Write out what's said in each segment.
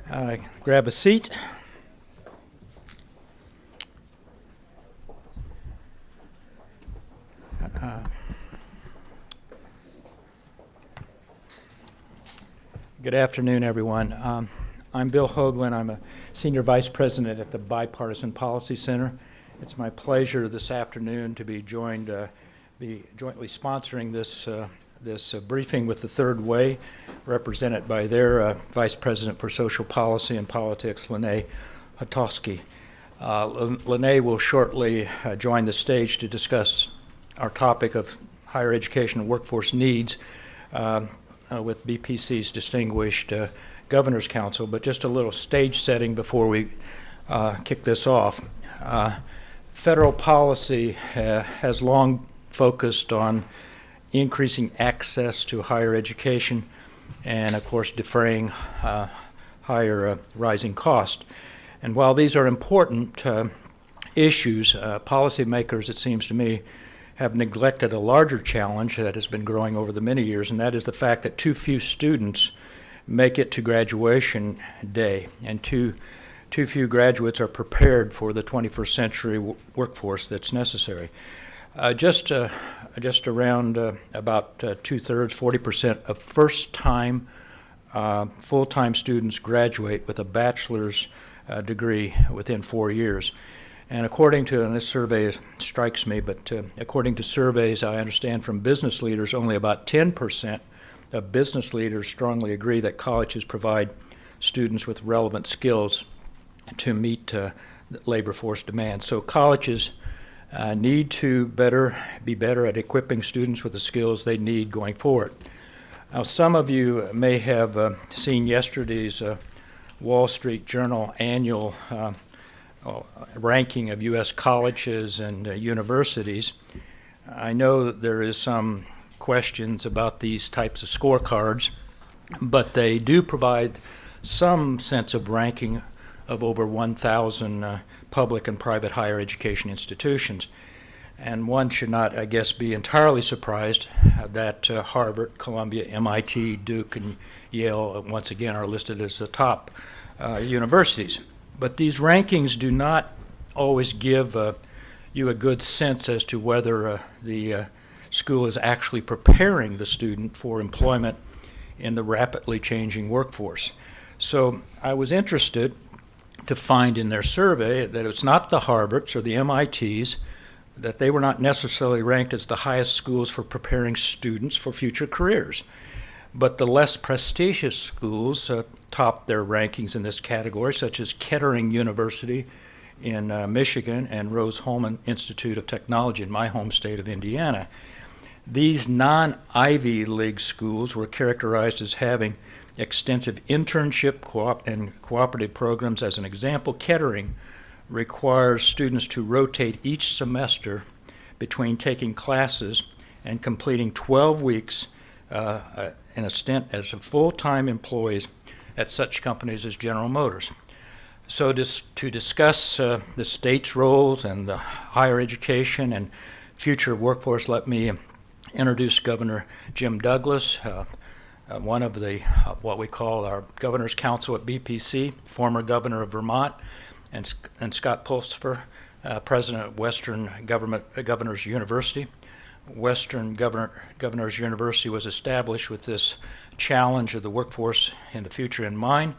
Grab a seat. Good afternoon, everyone. I'm Bill Hoagland. I'm a Senior Vice President at the Bipartisan Policy Center. It's my pleasure this afternoon to be jointly sponsoring this briefing with the Third Way, represented by their Vice President for Social Policy and Politics, Lene Hatosky. Lene will shortly join the stage to discuss our topic of higher education and workforce needs with BPC's distinguished Governor's Council, but just a little stage setting before we kick this off. Federal policy has long focused on increasing access to higher education and, of course, defraying higher rising cost. And while these are important issues, policymakers, it seems to me, have neglected a larger challenge that has been growing over the many years, and that is the fact that too few students make it to graduation day, and too few graduates are prepared for the 21st century workforce that's necessary. Just around about 2/3, 40% of first-time full-time students graduate with a bachelor's degree within 4 years. And according to, and this survey strikes me, but according to surveys I understand from business leaders, only about 10% of business leaders strongly agree that colleges provide students with relevant skills to meet labor force demands. So colleges need to be better at equipping students with the skills they need going forward. Now, some of you may have seen yesterday's Wall Street Journal annual ranking of U.S. colleges and universities. I know that there is some questions about these types of scorecards, but they do provide some sense of ranking of over 1,000 public and private higher education institutions. And one should not, I guess, be entirely surprised that Harvard, Columbia, MIT, Duke, and Yale, once again, are listed as the top universities. But these rankings do not always give you a good sense as to whether the school is actually preparing the student for employment in the rapidly changing workforce. So I was interested to find in their survey that it's not the Harvards or the MITs, that they were not necessarily ranked as the highest schools for preparing students for future careers. But the less prestigious schools topped their rankings in this category, such as Kettering University in Michigan and Rose-Hulman Institute of Technology in my home state of Indiana. These non-Ivy League schools were characterized as having extensive internship and cooperative programs. As an example, Kettering requires students to rotate each semester between taking classes and completing 12 weeks in a stint as a full-time employees at such companies as General Motors. So to discuss the state's roles and the higher education and future workforce, let me introduce Governor Jim Douglas, one of the what we call our Governor's Council at BPC, former governor of Vermont, and Scott Pulsipher, president of Western Governors University. Western Governors University was established with this challenge of the workforce in the future in mind.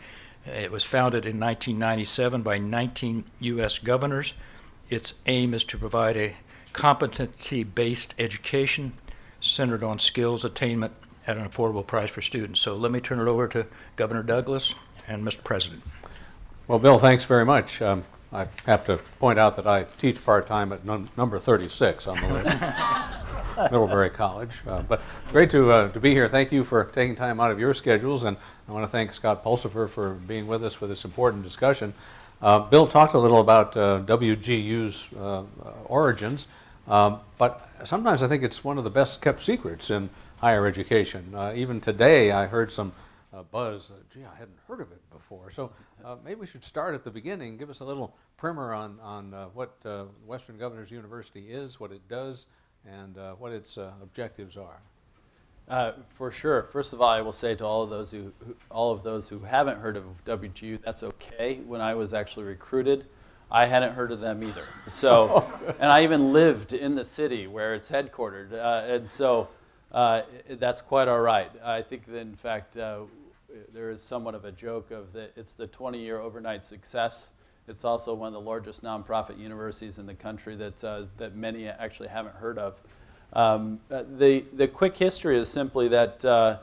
It was founded in 1997 by 19 U.S. governors. Its aim is to provide a competency-based education centered on skills attainment at an affordable price for students. So let me turn it over to Governor Douglas and Mr. President. Well, Bill, thanks very much. I have to point out that I teach part-time at number 36 on the list, Middlebury College. But great to be here. Thank you for taking time out of your schedules, and I want to thank Scott Pulsipher for being with us for this important discussion. Bill talked a little about WGU's origins, but sometimes I think it's one of the best kept secrets in higher education. Even today I heard some buzz, gee, I hadn't heard of it before. So maybe we should start at the beginning, give us a little primer on what Western Governors University is, what it does, and what its objectives are. For sure. First of all, I will say to all of those who haven't heard of WGU, that's okay. When I was actually recruited, I hadn't heard of them either. So, and I even lived in the city where it's headquartered, and so that's quite all right. I think that in fact there is somewhat of a joke of that it's the 20-year overnight success. It's also one of the largest nonprofit universities in the country that many actually haven't heard of. The quick history is simply that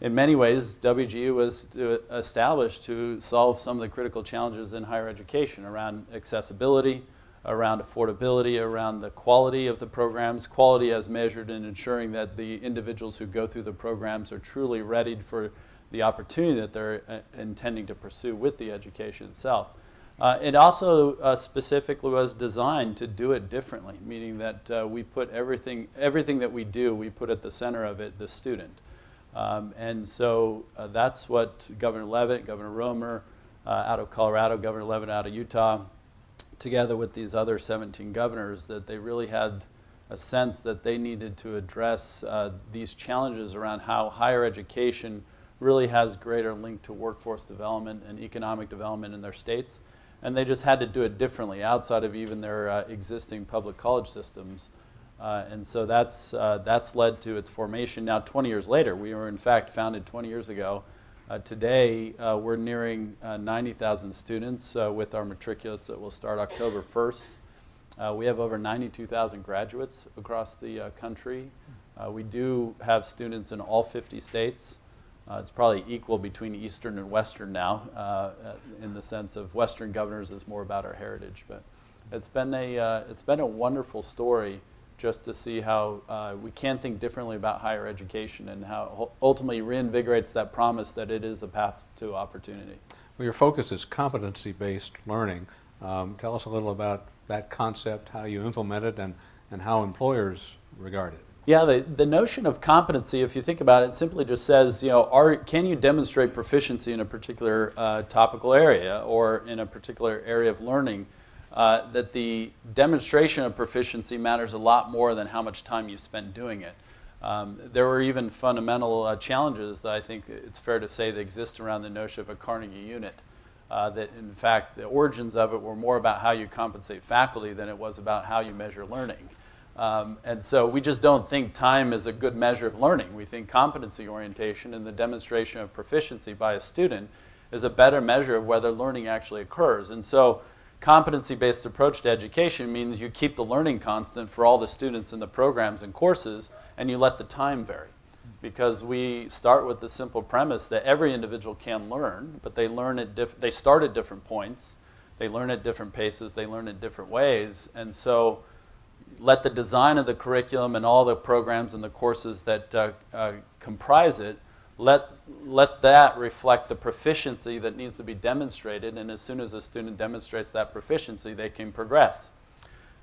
in many ways WGU was established to solve some of the critical challenges in higher education around accessibility, around affordability, around the quality of the programs, quality as measured in ensuring that the individuals who go through the programs are truly ready for the opportunity that they're intending to pursue with the education itself. It also specifically was designed to do it differently, meaning that we put everything that we do, we put at the center of it the student. And so that's what Governor Leavitt, Governor Romer out of Colorado, Governor Leavitt out of Utah, together with these other 17 governors, that they really had a sense that they needed to address these challenges around how higher education really has greater link to workforce development and economic development in their states. And they just had to do it differently outside of even their existing public college systems. And so that's led to its formation. Now 20 years later, we were in fact founded 20 years ago. Today, we're nearing 90,000 students with our matriculates that will start October 1st. We have over 92,000 graduates across the country. We do have students in all 50 states. It's probably equal between Eastern and Western now, in the sense of Western governors is more about our heritage. But it's been a wonderful story just to see how we can think differently about higher education and how ultimately reinvigorates that promise that it is a path to opportunity. Well, your focus is competency-based learning. Tell us a little about that concept, how you implement it, and how employers regard it. Yeah, the notion of competency, if you think about it, simply just says, can you demonstrate proficiency in a particular topical area or in a particular area of learning? That the demonstration of proficiency matters a lot more than how much time you spend doing it. There were even fundamental challenges that I think it's fair to say that exist around the notion of a Carnegie unit. That in fact the origins of it were more about how you compensate faculty than it was about how you measure learning. And so we just don't think time is a good measure of learning. We think competency orientation and the demonstration of proficiency by a student is a better measure of whether learning actually occurs. And so competency-based approach to education means you keep the learning constant for all the students in the programs and courses, and you let the time vary. Because we start with the simple premise that every individual can learn, but they start at different points, they learn at different paces, they learn in different ways, and so let the design of the curriculum and all the programs and the courses that comprise it, let that reflect the proficiency that needs to be demonstrated, and as soon as a student demonstrates that proficiency, they can progress.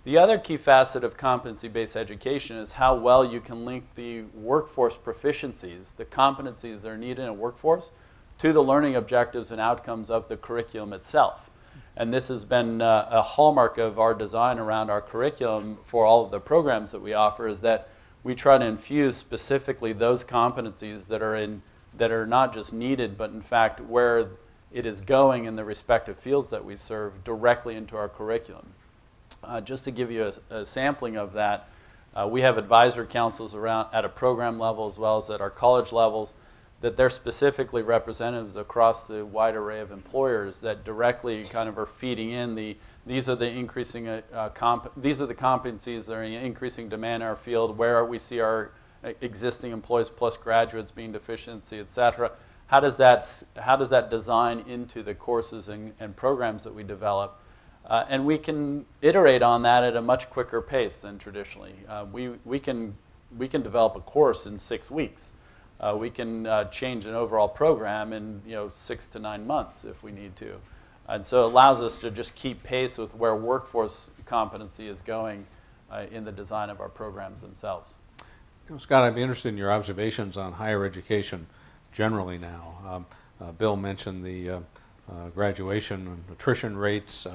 The other key facet of competency-based education is how well you can link the workforce proficiencies, the competencies that are needed in a workforce, to the learning objectives and outcomes of the curriculum itself. And this has been a hallmark of our design around our curriculum for all of the programs that we offer, is that we try to infuse specifically those competencies that are not just needed, but in fact where it is going in the respective fields that we serve directly into our curriculum. Just to give you a sampling of that, we have advisory councils around at a program level as well as at our college levels, that they're specifically representatives across the wide array of employers that directly kind of are feeding in these are the competencies that are in increasing demand in our field, where we see our existing employees plus graduates being deficiency, et cetera. How does that design into the courses and programs that we develop? And we can iterate on that at a much quicker pace than traditionally. We can develop a course in 6 weeks. We can change an overall program in 6 to 9 months if we need to. And so it allows us to just keep pace with where workforce competency is going in the design of our programs themselves. Scott, I'd be interested in your observations on higher education generally now. Bill mentioned the graduation and attrition rates.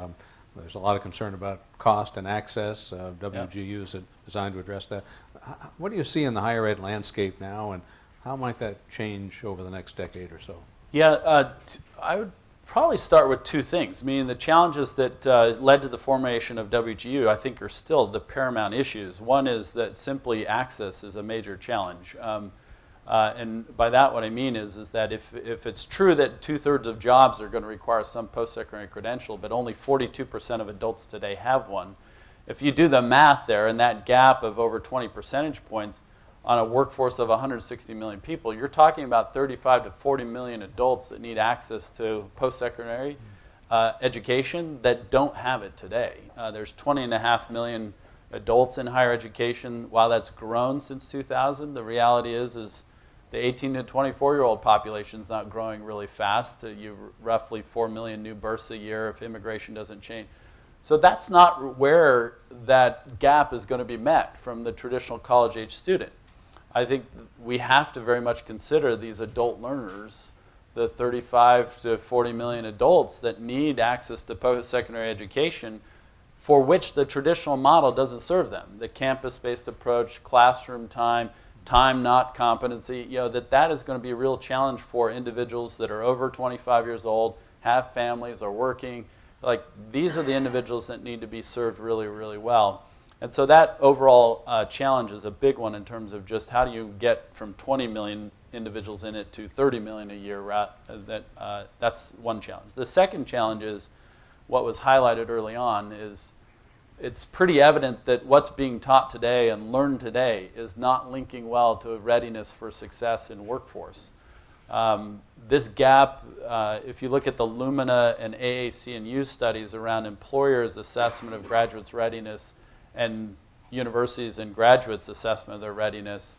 There's a lot of concern about cost and access. WGU is designed to address that. What do you see in the higher ed landscape now, and How might that change over the next decade or so? Yeah, I would probably start with two things. Meaning the challenges that led to the formation of WGU, I think, are still the paramount issues. One is that simply access is a major challenge. And by that, what I mean is that if it's true that 2/3 of jobs are going to require some post-secondary credential, but only 42% of adults today have one, if you do the math there and that gap of over 20 percentage points on a workforce of 160 million people, you're talking about 35 to 40 million adults that need access to post-secondary education that don't have it today. There's 20.5 million adults in higher education. While that's grown since 2000, the reality is the 18 to 24-year-old population is not growing really fast. You roughly 4 million new births a year if immigration doesn't change. So that's not where that gap is going to be met from the traditional college-age student. I think we have to very much consider these adult learners, the 35 to 40 million adults that need access to post-secondary education, for which the traditional model doesn't serve them. The campus-based approach, classroom time not competency, that is going to be a real challenge for individuals that are over 25 years old, have families, are working. Like, these are the individuals that need to be served really, really well. And so that overall challenge is a big one in terms of just how do you get from 20 million individuals in it to 30 million a year. That's one challenge. The second challenge is what was highlighted early on is it's pretty evident that what's being taught today and learned today is not linking well to readiness for success in workforce. This gap, if you look at the Lumina and AAC&U studies around employers' assessment of graduates' readiness and universities and graduates' assessment of their readiness,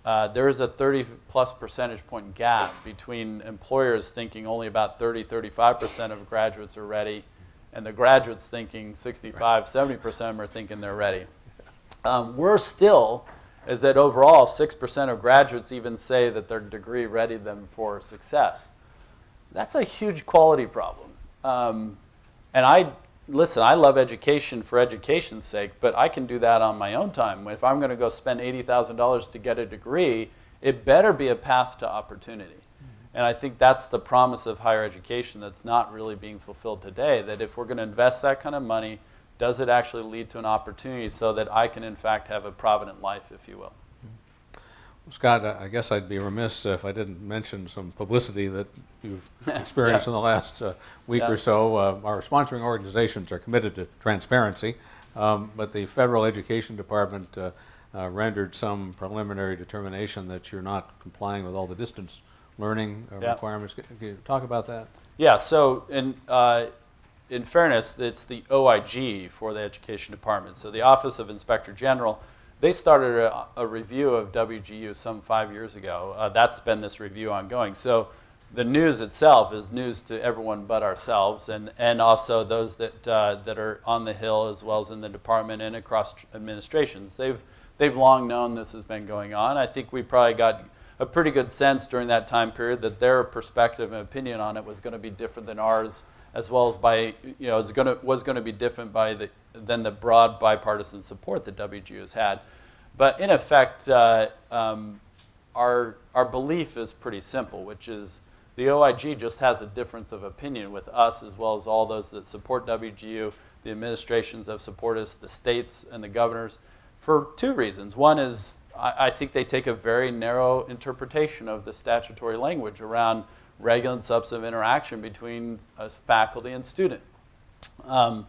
there is a 30+ percentage point gap between employers thinking only about 35% of graduates are ready, and the graduates thinking 65-70% of them are thinking they're ready. We're still, is that overall 6% of graduates even say that their degree readied them for success. That's a huge quality problem. And I love education for education's sake, but I can do that on my own time. If I'm going to go spend $80,000 to get a degree, it better be a path to opportunity. And I think that's the promise of higher education that's not really being fulfilled today, that if we're going to invest that kind of money, does it actually lead to an opportunity so that I can, in fact, have a provident life, if you will? Well, Scott, I guess I'd be remiss if I didn't mention some publicity that you've experienced in the last week or so. Our sponsoring organizations are committed to transparency, but the Federal Education Department rendered some preliminary determination that you're not complying with all the distance learning requirements. Can you talk about that? Yeah, so in fairness, it's the OIG for the Education Department. So the Office of Inspector General, they started a review of WGU some 5 years ago. That's been this review ongoing. So the news itself is news to everyone but ourselves, and also those that are on the Hill as well as in the department and across administrations. They've long known this has been going on. I think we probably got a pretty good sense during that time period that their perspective and opinion on it was going to be different than ours, as well as was going to be different than the broad bipartisan support that WGU has had. But in effect, our belief is pretty simple, which is the OIG just has a difference of opinion with us, as well as all those that support WGU, the administrations that support us, the states and the governors, for two reasons. One is I think they take a very narrow interpretation of the statutory language around regular and substantive interaction between faculty and student. And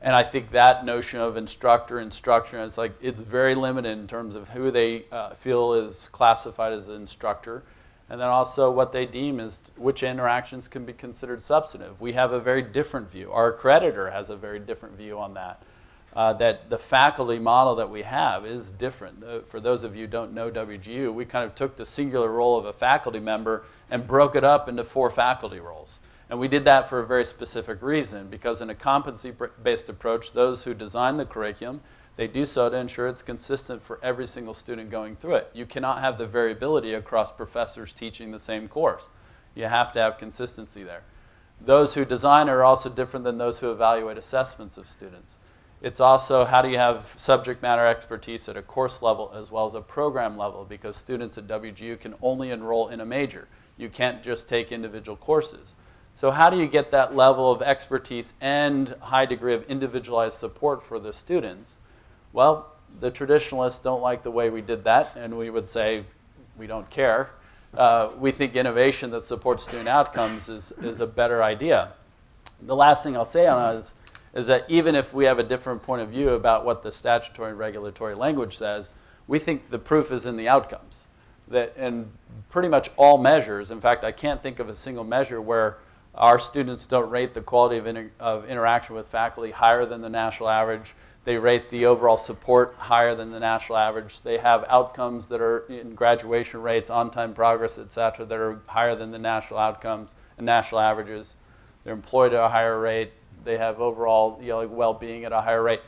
I think that notion of instruction, it's very limited in terms of who they feel is classified as an instructor, and then also what they deem is which interactions can be considered substantive. We have a very different view. Our accreditor has a very different view on that. That the faculty model that we have is different. For those of you who don't know WGU, we kind of took the singular role of a faculty member and broke it up into 4 faculty roles. And we did that for a very specific reason, because in a competency-based approach, those who design the curriculum, they do so to ensure it's consistent for every single student going through it. You cannot have the variability across professors teaching the same course. You have to have consistency there. Those who design are also different than those who evaluate assessments of students. It's also how do you have subject matter expertise at a course level as well as a program level, because students at WGU can only enroll in a major. You can't just take individual courses. So how do you get that level of expertise and high degree of individualized support for the students? Well, the traditionalists don't like the way we did that, and we would say we don't care. We think innovation that supports student outcomes is a better idea. The last thing I'll say on it is that even if we have a different point of view about what the statutory and regulatory language says, we think the proof is in the outcomes. That in pretty much all measures, in fact, I can't think of a single measure where our students don't rate the quality of interaction with faculty higher than the national average. They rate the overall support higher than the national average. They have outcomes that are in graduation rates, on-time progress, et cetera, that are higher than the national outcomes and national averages. They're employed at a higher rate. They have overall well-being at a higher rate.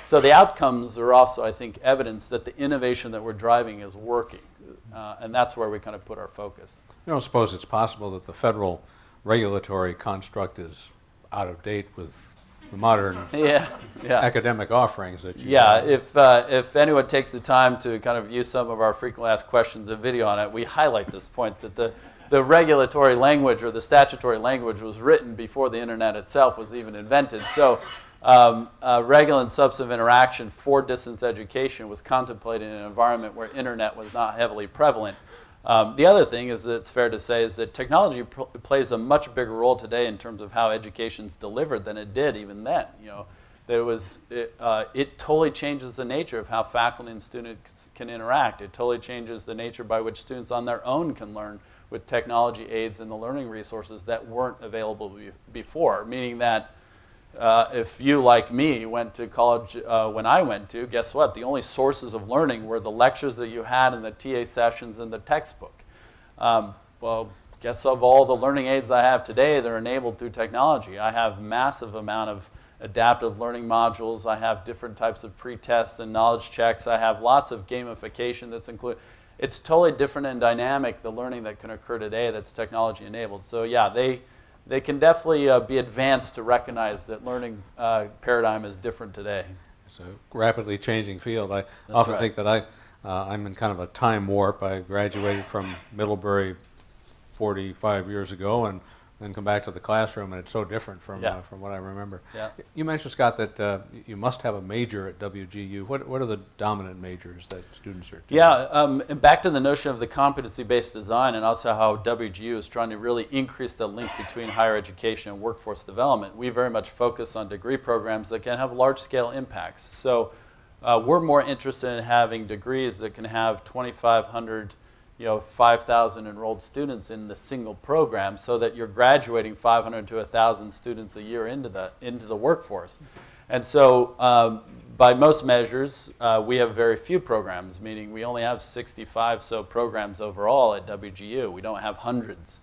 So the outcomes are also, I think, evidence that the innovation that we're driving is working. And that's where we kind of put our focus. You don't suppose it's possible that the federal regulatory construct is out of date with the modern academic offerings that you have? If anyone takes the time to kind of view some of our frequently asked questions and video on it, we highlight this point that the regulatory language or the statutory language was written before the internet itself was even invented. So regular and substantive interaction for distance education was contemplated in an environment where internet was not heavily prevalent. The other thing is that it's fair to say is that technology plays a much bigger role today in terms of how education is delivered than it did even then. It totally changes the nature of how faculty and students can interact. It totally changes the nature by which students on their own can learn with technology aids and the learning resources that weren't available before. Meaning that if you, like me, went to college when I went to, guess what? The only sources of learning were the lectures that you had and the TA sessions and the textbook. Well, guess of all the learning aids I have today, they're enabled through technology. I have massive amount of adaptive learning modules. I have different types of pre-tests and knowledge checks. I have lots of gamification that's included. It's totally different and dynamic, the learning that can occur today that's technology enabled. So yeah, they can definitely be advanced to recognize that learning paradigm is different today. It's a rapidly changing field. I often think that I'm in kind of a time warp. I graduated from Middlebury 45 years ago and then come back to the classroom, and it's so different from what I remember. Yeah. You mentioned, Scott, that you must have a major at WGU. What are the dominant majors that students are taking? And back to the notion of the competency-based design and also how WGU is trying to really increase the link between higher education and workforce development. We very much focus on degree programs that can have large-scale impacts. So we're more interested in having degrees that can have 2,500 5,000 enrolled students in the single program, so that you're graduating 500 to 1,000 students a year into the workforce. And so by most measures, we have very few programs, meaning we only have 65 so programs overall at WGU. We don't have hundreds.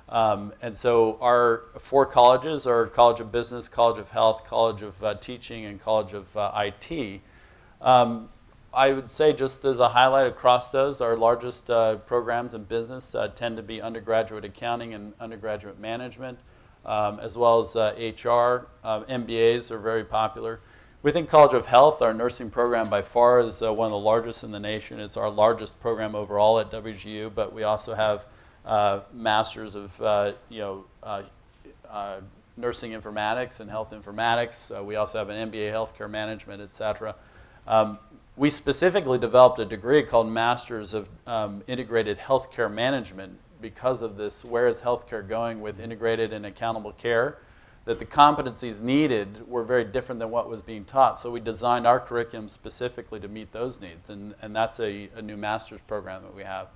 And so our 4 colleges are College of Business, College of Health, College of Teaching, and College of IT. I would say, just as a highlight across those, our largest programs in business tend to be undergraduate accounting and undergraduate management, as well as HR. MBAs are very popular. We think College of Health, our nursing program by far, is one of the largest in the nation. It's our largest program overall at WGU, but we also have masters of nursing informatics and health informatics. We also have an MBA healthcare management, et cetera. We specifically developed a degree called Masters of Integrated Healthcare Management because of this, where is healthcare going with integrated and accountable care, that the competencies needed were very different than what was being taught. So we designed our curriculum specifically to meet those needs, and that's a new master's program that we have.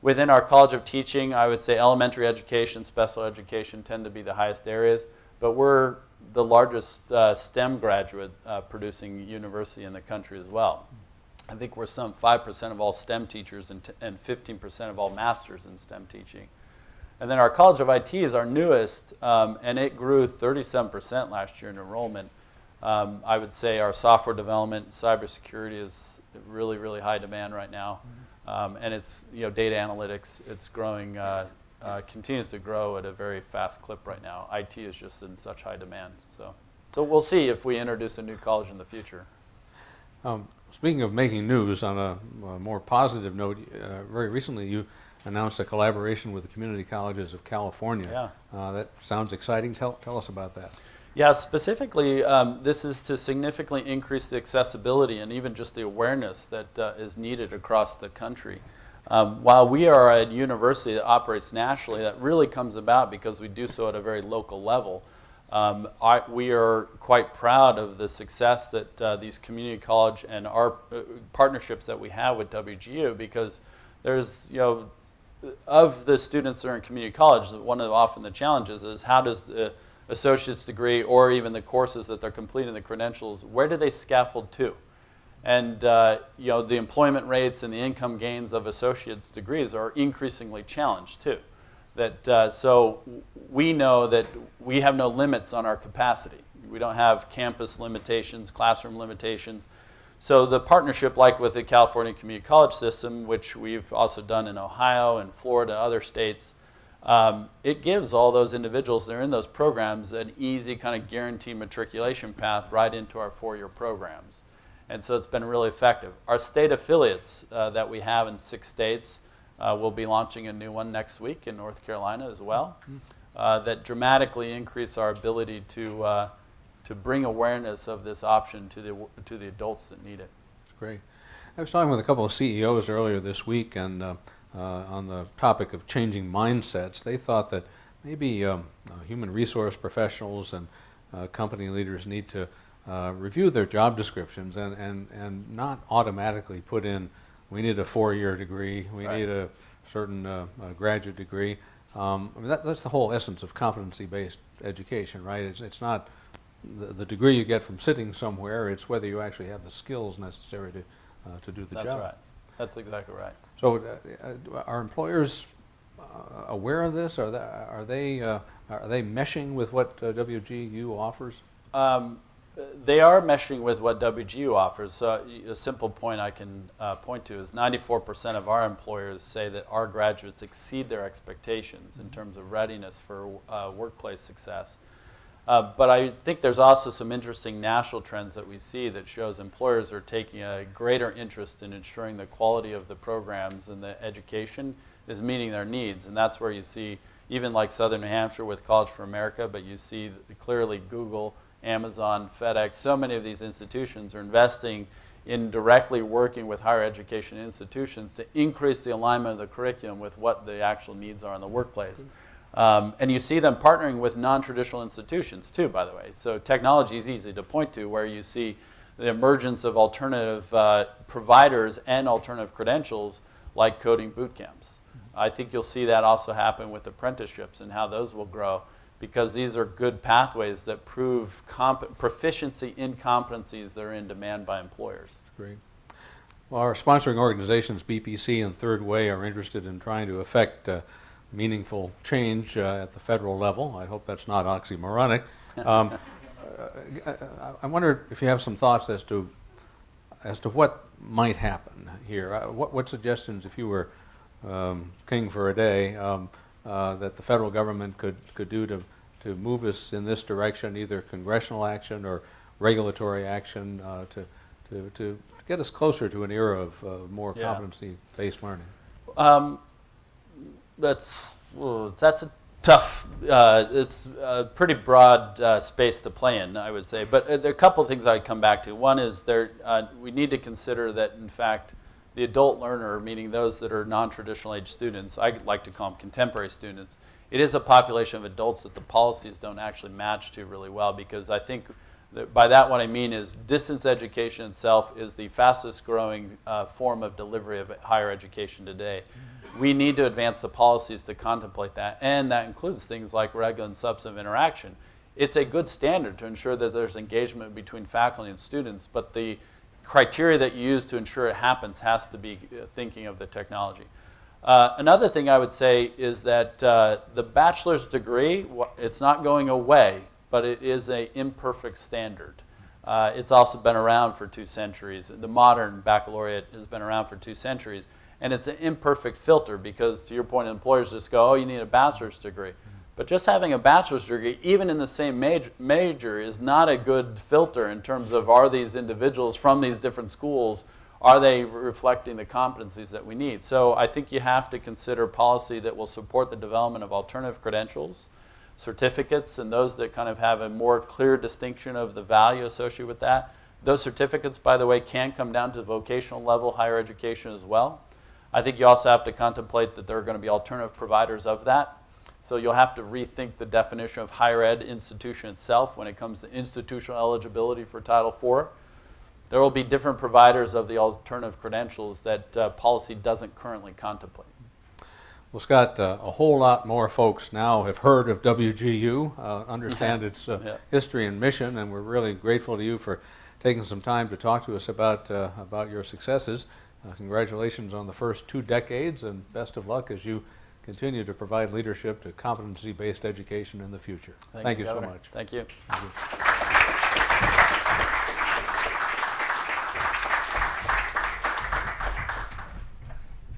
Within our College of Teaching, I would say elementary education, special education tend to be the highest areas, but we're the largest STEM graduate producing university in the country as well. I think we're some 5% of all STEM teachers and 15% of all masters in STEM teaching. And then our College of IT is our newest, and it grew 37% last year in enrollment. I would say our software development, cybersecurity is really, really high demand right now. And it's, data analytics, it's growing, continues to grow at a very fast clip right now. IT is just in such high demand. So So we'll see if we introduce a new college in the future. Speaking of making news, on a more positive note, very recently you announced a collaboration with the community colleges of California. Yeah. That sounds exciting. Tell us about that. Yeah, specifically, this is to significantly increase the accessibility and even just the awareness that is needed across the country. While we are a university that operates nationally, that really comes about because we do so at a very local level. We are quite proud of the success that these community college and our partnerships that we have with WGU, because there's, of the students that are in community college, one of often the challenges is how does the associate's degree or even the courses that they're completing, the credentials, where do they scaffold to? And the employment rates and the income gains of associate's degrees are increasingly challenged too. So we know that we have no limits on our capacity. We don't have campus limitations, classroom limitations. So the partnership, like with the California Community College System, which we've also done in Ohio and Florida, other states, it gives all those individuals that are in those programs an easy kind of guaranteed matriculation path right into our four-year programs. And so it's been really effective. Our state affiliates that we have in 6 states, we'll be launching a new one next week in North Carolina as well, that dramatically increase our ability to bring awareness of this option to the adults that need it. That's great. I was talking with a couple of CEOs earlier this week, and on the topic of changing mindsets, they thought that maybe human resource professionals and company leaders need to review their job descriptions and not automatically put in, we need a 4-year degree, we Right. need a certain graduate degree. I mean, that's the whole essence of competency-based education, right? It's not the degree you get from sitting somewhere, it's whether you actually have the skills necessary to do the job. That's right. That's exactly right. So are employers aware of this? Are they meshing with what WGU offers? They are meshing with what WGU offers. So a simple point I can point to is 94% of our employers say that our graduates exceed their expectations in terms of readiness for workplace success. But I think there's also some interesting national trends that we see that shows employers are taking a greater interest in ensuring the quality of the programs and the education is meeting their needs. And that's where you see, even like Southern New Hampshire with College for America, but you see clearly Google, Amazon, FedEx, so many of these institutions are investing in directly working with higher education institutions to increase the alignment of the curriculum with what the actual needs are in the workplace. And you see them partnering with non-traditional institutions too, by the way. So technology is easy to point to, where you see the emergence of alternative providers and alternative credentials like coding boot camps. I think you'll see that also happen with apprenticeships and how those will grow, because these are good pathways that prove proficiency in competencies that are in demand by employers. Great. Well, our sponsoring organizations, BPC and Third Way, are interested in trying to affect meaningful change at the federal level. I hope that's not oxymoronic. I wonder if you have some thoughts as to what might happen here. What suggestions, if you were king for a day, that the federal government could do to move us in this direction, either congressional action or regulatory action, to get us closer to an era of more competency-based learning? That's a tough, it's a pretty broad space to play in, I would say. But there are a couple of things I'd come back to. One is we need to consider that, in fact, the adult learner, meaning those that are non-traditional age students, I like to call them contemporary students, it is a population of adults that the policies don't actually match to really well, because I think by that what I mean is distance education itself is the fastest growing form of delivery of higher education today. We need to advance the policies to contemplate that, and that includes things like regular and substantive interaction. It's a good standard to ensure that there's engagement between faculty and students, but the criteria that you use to ensure it happens has to be thinking of the technology. Another thing I would say is that the bachelor's degree, it's not going away, but it is an imperfect standard. It's also been around for 2 centuries. The modern baccalaureate has been around for 2 centuries. And it's an imperfect filter because, to your point, employers just go, oh, you need a bachelor's degree. But just having a bachelor's degree, even in the same major, is not a good filter in terms of, are these individuals from these different schools, are they reflecting the competencies that we need? So I think you have to consider policy that will support the development of alternative credentials, certificates, and those that kind of have a more clear distinction of the value associated with that. Those certificates, by the way, can come down to the vocational level, higher education as well. I think you also have to contemplate that there are going to be alternative providers of that. So you'll have to rethink the definition of higher ed institution itself when it comes to institutional eligibility for Title IV. There will be different providers of the alternative credentials that policy doesn't currently contemplate. Well, Scott, a whole lot more folks now have heard of WGU, understand its history and mission, and we're really grateful to you for taking some time to talk to us about your successes. Congratulations on the first 2 decades, and best of luck as you continue to provide leadership to competency-based education in the future. Thank you so much. Thank you. Thank you.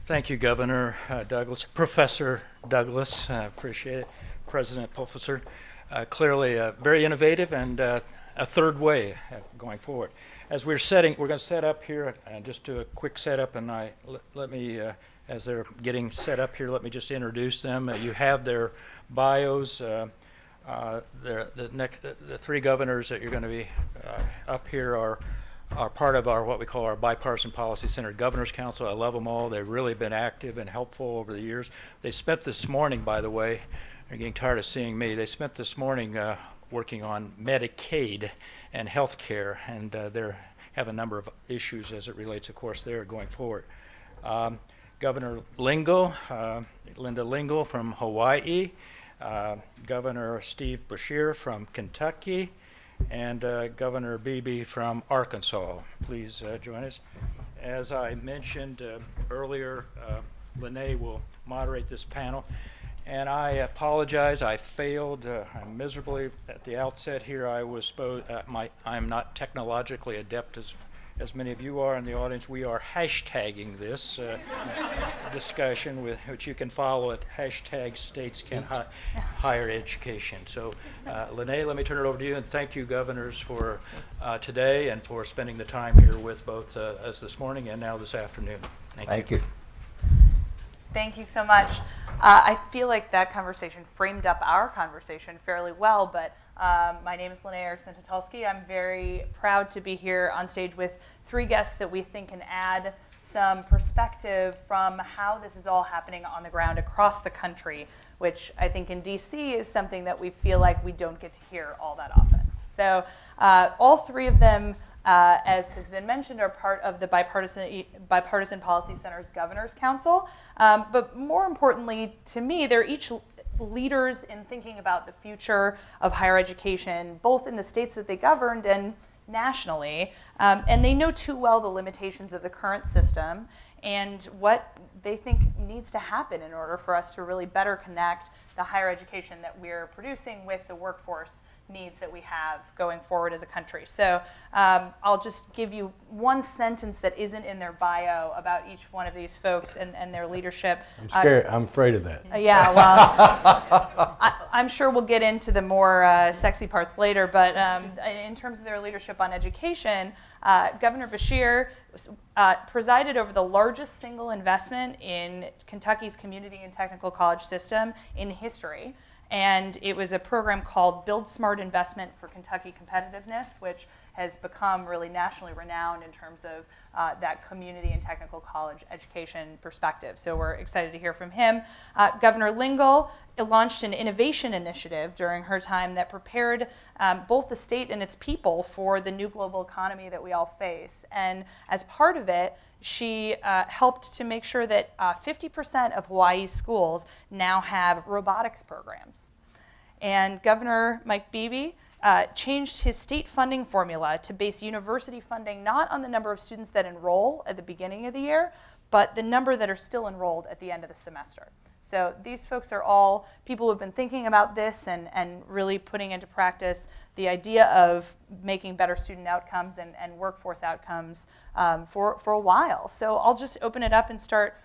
Thank you, Governor Douglas, Professor Douglas. Appreciate it. President Pulsipher. Clearly very innovative and a third way going forward. As we're going to set up here, just do a quick setup, and let me, as they're getting set up here, let me just introduce them. You have their bios. The 3 governors that you're going to be up here are part of what we call our Bipartisan Policy Center Governors Council. I love them all. They've really been active and helpful over the years. They spent this morning, by the way, they're getting tired of seeing me. They spent this morning working on Medicaid and health care, and they have a number of issues as it relates, of course, there going forward. Governor Lingle, Linda Lingle from Hawaii, Governor Steve Beshear from Kentucky, and Governor Beebe from Arkansas. Please join us. As I mentioned earlier, Lene will moderate this panel. And I apologize, I failed miserably at the outset here. I'm not technologically adept as many of you are in the audience. We are hashtagging this discussion, which you can follow at #StatesCanHigher Education. So, Lene, let me turn it over to you, and thank you, governors, for today and for spending the time here with both us this morning and now this afternoon. Thank you. Thank you so much. I feel like that conversation framed up our conversation fairly well, but my name is Lene Erickson. I'm very proud to be here on stage with 3 guests that we think can add some perspective from how this is all happening on the ground across the country, which I think in DC is something that we feel like we don't get to hear all that often. So all 3 of them, as has been mentioned, are part of the Bipartisan Policy Center's Governors Council. But more importantly to me, they're each leaders in thinking about the future of higher education, both in the states that they governed and nationally. And they know too well the limitations of the current system and what they think needs to happen in order for us to really better connect the higher education that we're producing with the workforce needs that we have going forward as a country. So I'll just give you one sentence that isn't in their bio about each one of these folks and their leadership. I'm scared. I'm afraid of that. Yeah, well, I'm sure we'll get into the more sexy parts later, but in terms of their leadership on education, Governor Beshear presided over the largest single investment in Kentucky's community and technical college system in history. And it was a program called Build Smart Investment for Kentucky Competitiveness, which has become really nationally renowned in terms of that community and technical college education perspective. So we're excited to hear from him. Governor Lingle launched an innovation initiative during her time that prepared both the state and its people for the new global economy that we all face. And as part of it, she helped to make sure that 50% of Hawaii's schools now have robotics programs. And Governor Mike Beebe changed his state funding formula to base university funding not on the number of students that enroll at the beginning of the year, but the number that are still enrolled at the end of the semester. So these folks are all people who have been thinking about this and really putting into practice the idea of making better student outcomes and workforce outcomes for a while. So I'll just open it up and start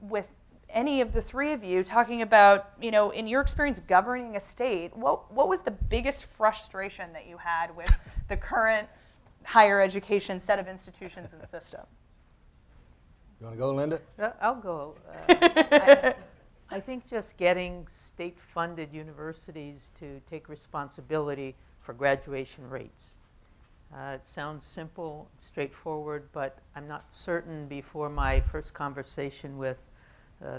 with any of the three of you talking about, in your experience governing a state, what was the biggest frustration that you had with the current higher education set of institutions and system? You want to go, Linda? I'll go. I think just getting state-funded universities to take responsibility for graduation rates. It sounds simple, straightforward, but I'm not certain before my first conversation with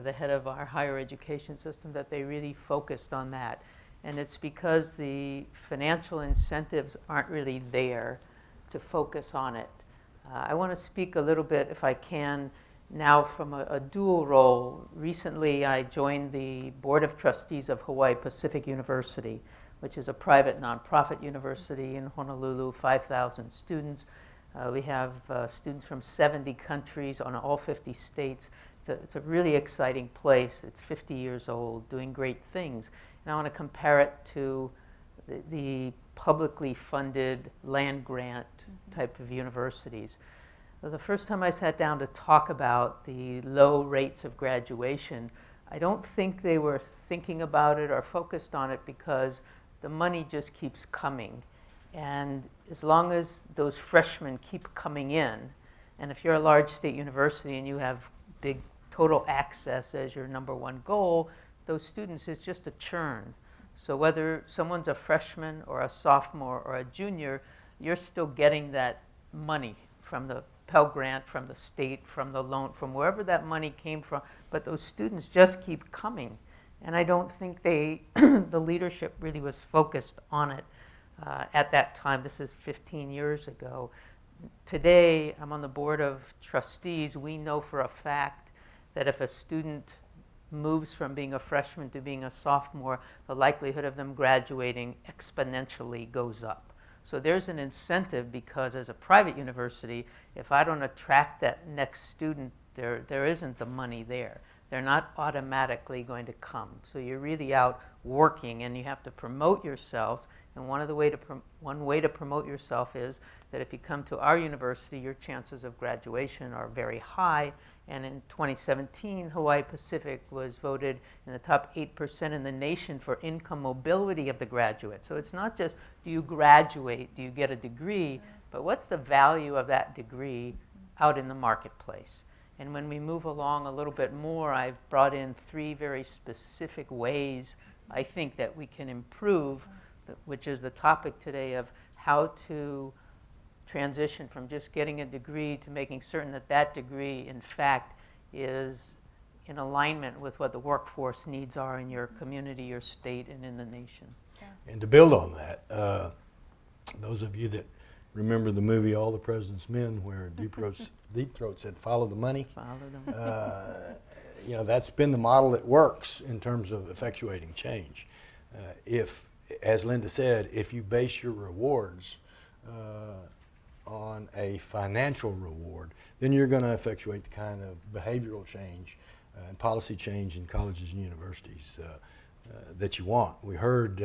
the head of our higher education system that they really focused on that. And it's because the financial incentives aren't really there to focus on it. I want to speak a little bit, if I can, now from a dual role. Recently, I joined the Board of Trustees of Hawaii Pacific University, which is a private nonprofit university in Honolulu, 5,000 students. We have students from 70 countries on all 50 states. It's a really exciting place. It's 50 years old, doing great things. And I want to compare it to the publicly funded land grant type of universities. The first time I sat down to talk about the low rates of graduation, I don't think they were thinking about it or focused on it because the money just keeps coming. And as long as those freshmen keep coming in, and if you're a large state university and you have big total access as your number one goal, those students, it's just a churn. So whether someone's a freshman or a sophomore or a junior, you're still getting that money from the Pell Grant, from the state, from the loan, from wherever that money came from. But those students just keep coming. And I don't think the leadership really was focused on it at that time. This is 15 years ago. Today, I'm on the Board of Trustees. We know for a fact that if a student moves from being a freshman to being a sophomore, the likelihood of them graduating exponentially goes up. So there's an incentive because as a private university, if I don't attract that next student, there isn't the money there. They're not automatically going to come. So you're really out working and you have to promote yourself. And one way to promote yourself is that if you come to our university, your chances of graduation are very high. And in 2017, Hawaii Pacific was voted in the top 8% in the nation for income mobility of the graduate. So it's not just, do you graduate, do you get a degree, but what's the value of that degree out in the marketplace? And when we move along a little bit more, I've brought in 3 very specific ways I think that we can improve, which is the topic today of how to transition from just getting a degree to making certain that that degree, in fact, is in alignment with what the workforce needs are in your community, your state, and in the nation. Yeah. And to build on that, those of you that remember the movie All the President's Men, where Deep Throat said, "Follow the money." Follow them. That's been the model that works in terms of effectuating change. If, as Linda said, if you base your rewards on a financial reward, then you're going to effectuate the kind of behavioral change and policy change in colleges and universities that you want. We heard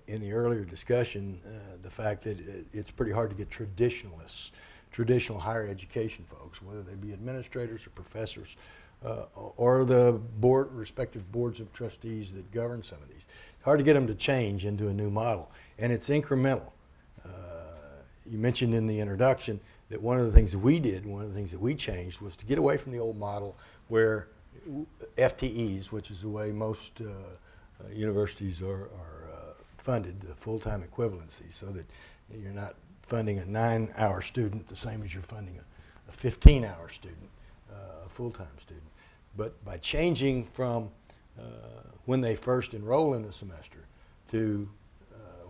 in the earlier discussion the fact that it's pretty hard to get traditionalists, traditional higher education folks, whether they be administrators or professors or the respective boards of trustees that govern some of these. It's hard to get them to change into a new model, and it's incremental. You mentioned in the introduction that one of the things that we did, one of the things that we changed was to get away from the old model where FTEs, which is the way most universities are funded, the full-time equivalency, so that you're not funding a 9-hour student the same as you're funding a 15-hour student, a full-time student. But by changing from when they first enroll in the semester to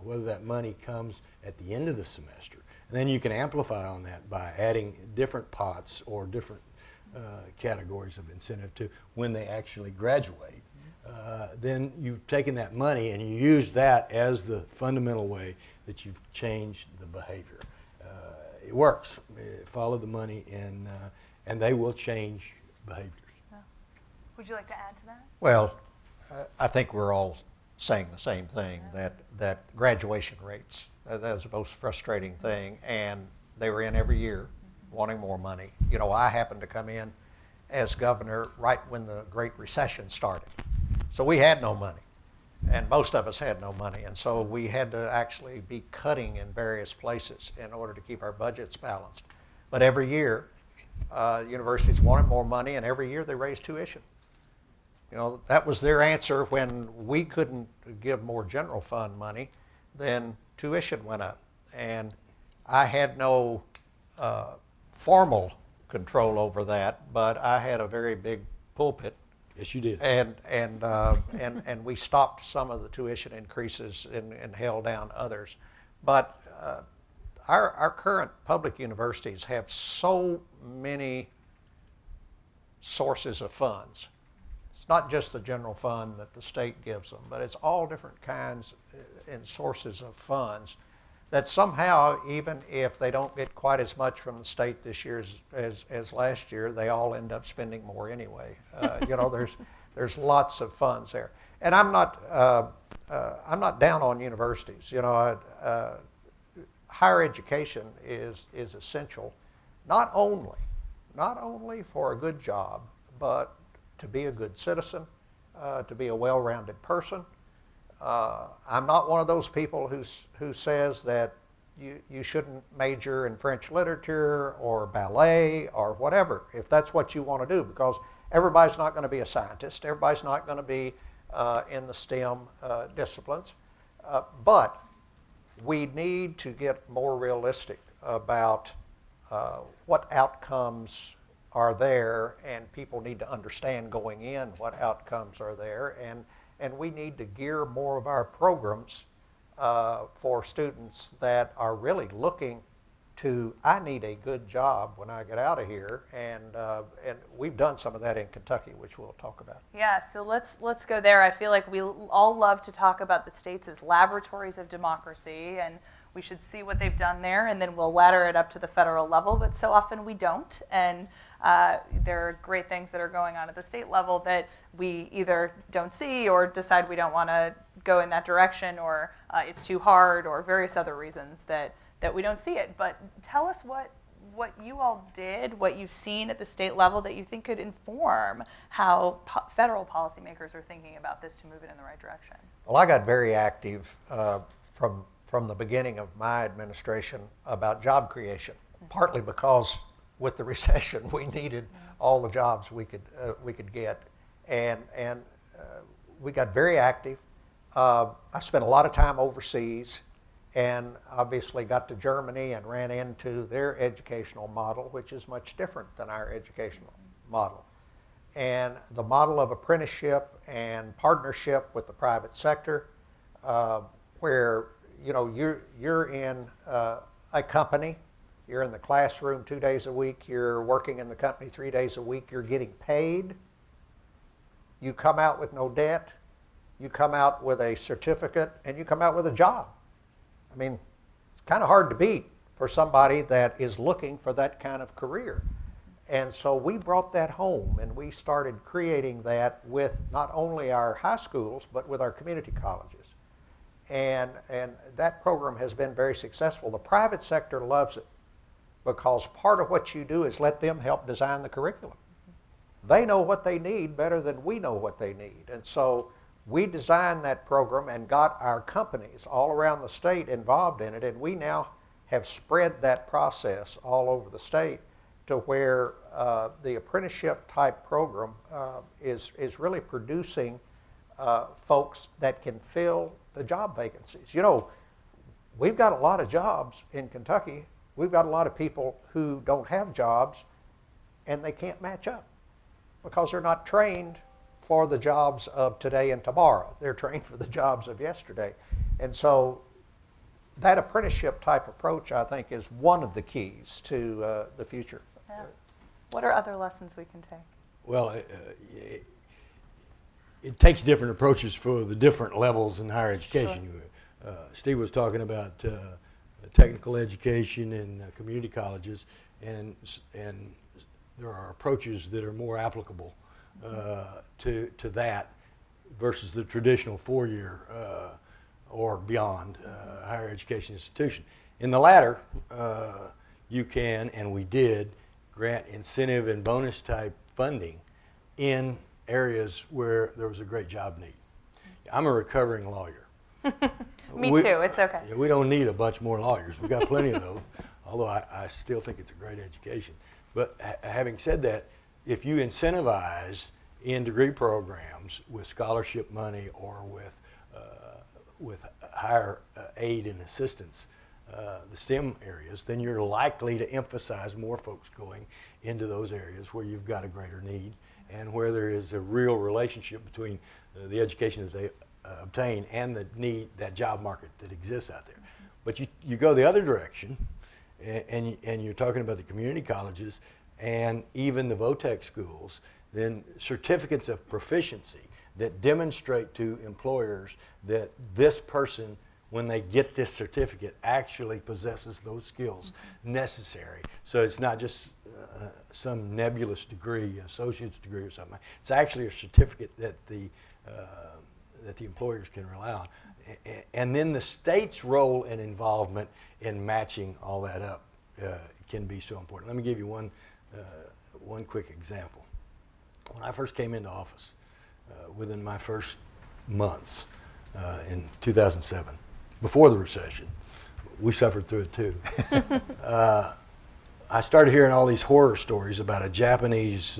whether that money comes at the end of the semester, and then you can amplify on that by adding different pots or different categories of incentive to when they actually graduate. Then you've taken that money and you use that as the fundamental way that you've changed the behavior. It works. Follow the money and they will change behaviors. Yeah. Would you like to add to that? Well, I think we're all saying the same thing, that graduation rates, that was the most frustrating thing, and they were in every year wanting more money. I happened to come in as governor right when the Great Recession started. So we had no money, and most of us had no money, and so we had to actually be cutting in various places in order to keep our budgets balanced. But every year, universities wanted more money, and every year they raised tuition. You know, that was their answer when we couldn't give more general fund money, then tuition went up. And I had no formal control over that, but I had a very big pulpit. Yes, you did. And we stopped some of the tuition increases and held down others. But our current public universities have so many sources of funds. It's not just the general fund that the state gives them, but it's all different kinds and sources of funds that somehow, even if they don't get quite as much from the state this year as last year, they all end up spending more anyway. You know, there's lots of funds there, and I'm not down on universities. You know, higher education is essential, not only for a good job, but to be a good citizen, to be a well-rounded person. I'm not one of those people who says that you shouldn't major in French literature or ballet or whatever, if that's what you want to do, because everybody's not going to be a scientist. Everybody's not going to be in the STEM disciplines. But we need to get more realistic about what outcomes are there, and people need to understand going in what outcomes are there, and we need to gear more of our programs for students that are really looking to, I need a good job when I get out of here, and we've done some of that in Kentucky, which we'll talk about. Yeah, so let's go there. I feel like we all love to talk about the states as laboratories of democracy, and we should see what they've done there, and then we'll ladder it up to the federal level, but so often we don't. And there are great things that are going on at the state level that we either don't see or decide we don't want to go in that direction, or it's too hard, or various other reasons that we don't see it. But tell us what you all did, what you've seen at the state level that you think could inform how federal policymakers are thinking about this to move it in the right direction. Well, I got very active from the beginning of my administration about job creation, partly because with the recession we needed all the jobs we could get, and we got very active. I spent a lot of time overseas, and obviously got to Germany and ran into their educational model, which is much different than our educational model. And the model of apprenticeship and partnership with the private sector, where you know you're in a company, you're in the classroom 2 days a week, you're working in the company 3 days a week, you're getting paid, you come out with no debt, you come out with a certificate, and you come out with a job. I mean, it's kind of hard to beat for somebody that is looking for that kind of career. And so we brought that home, and we started creating that with not only our high schools, but with our community colleges. And that program has been very successful. The private sector loves it because part of what you do is let them help design the curriculum. They know what they need better than we know what they need. And so we designed that program and got our companies all around the state involved in it, and we now have spread that process all over the state to where the apprenticeship type program is really producing folks that can fill the job vacancies. You know, we've got a lot of jobs in Kentucky. We've got a lot of people who don't have jobs, and they can't match up because they're not trained for the jobs of today and tomorrow. They're trained for the jobs of yesterday. And so that apprenticeship type approach, I think, is one of the keys to the future. Yeah. What are other lessons we can take? Well, it takes different approaches for the different levels in higher education. Sure. Steve was talking about technical education and community colleges, and there are approaches that are more applicable to that versus the traditional 4-year or beyond higher education institution. In the latter, you can, and we did, grant incentive and bonus type funding in areas where there was a great job need. I'm a recovering lawyer. Me too, it's okay. We don't need a bunch more lawyers. We've got plenty of those, although I still think it's a great education. But having said that, if you incentivize in degree programs with scholarship money or with higher aid and assistance, the STEM areas, then you're likely to emphasize more folks going into those areas where you've got a greater need and where there is a real relationship between the education that they obtain and the need, that job market that exists out there. But you go the other direction, and you're talking about the community colleges and even the VOTEC schools, then certificates of proficiency that demonstrate to employers that this person, when they get this certificate, actually possesses those skills necessary. So it's not just some nebulous degree, associate's degree or something. It's actually a certificate that the employers can rely on. And then the state's role and involvement in matching all that up can be so important. Let me give you one quick example. When I first came into office, within my first months in 2007, before the recession, we suffered through it too. I started hearing all these horror stories about a Japanese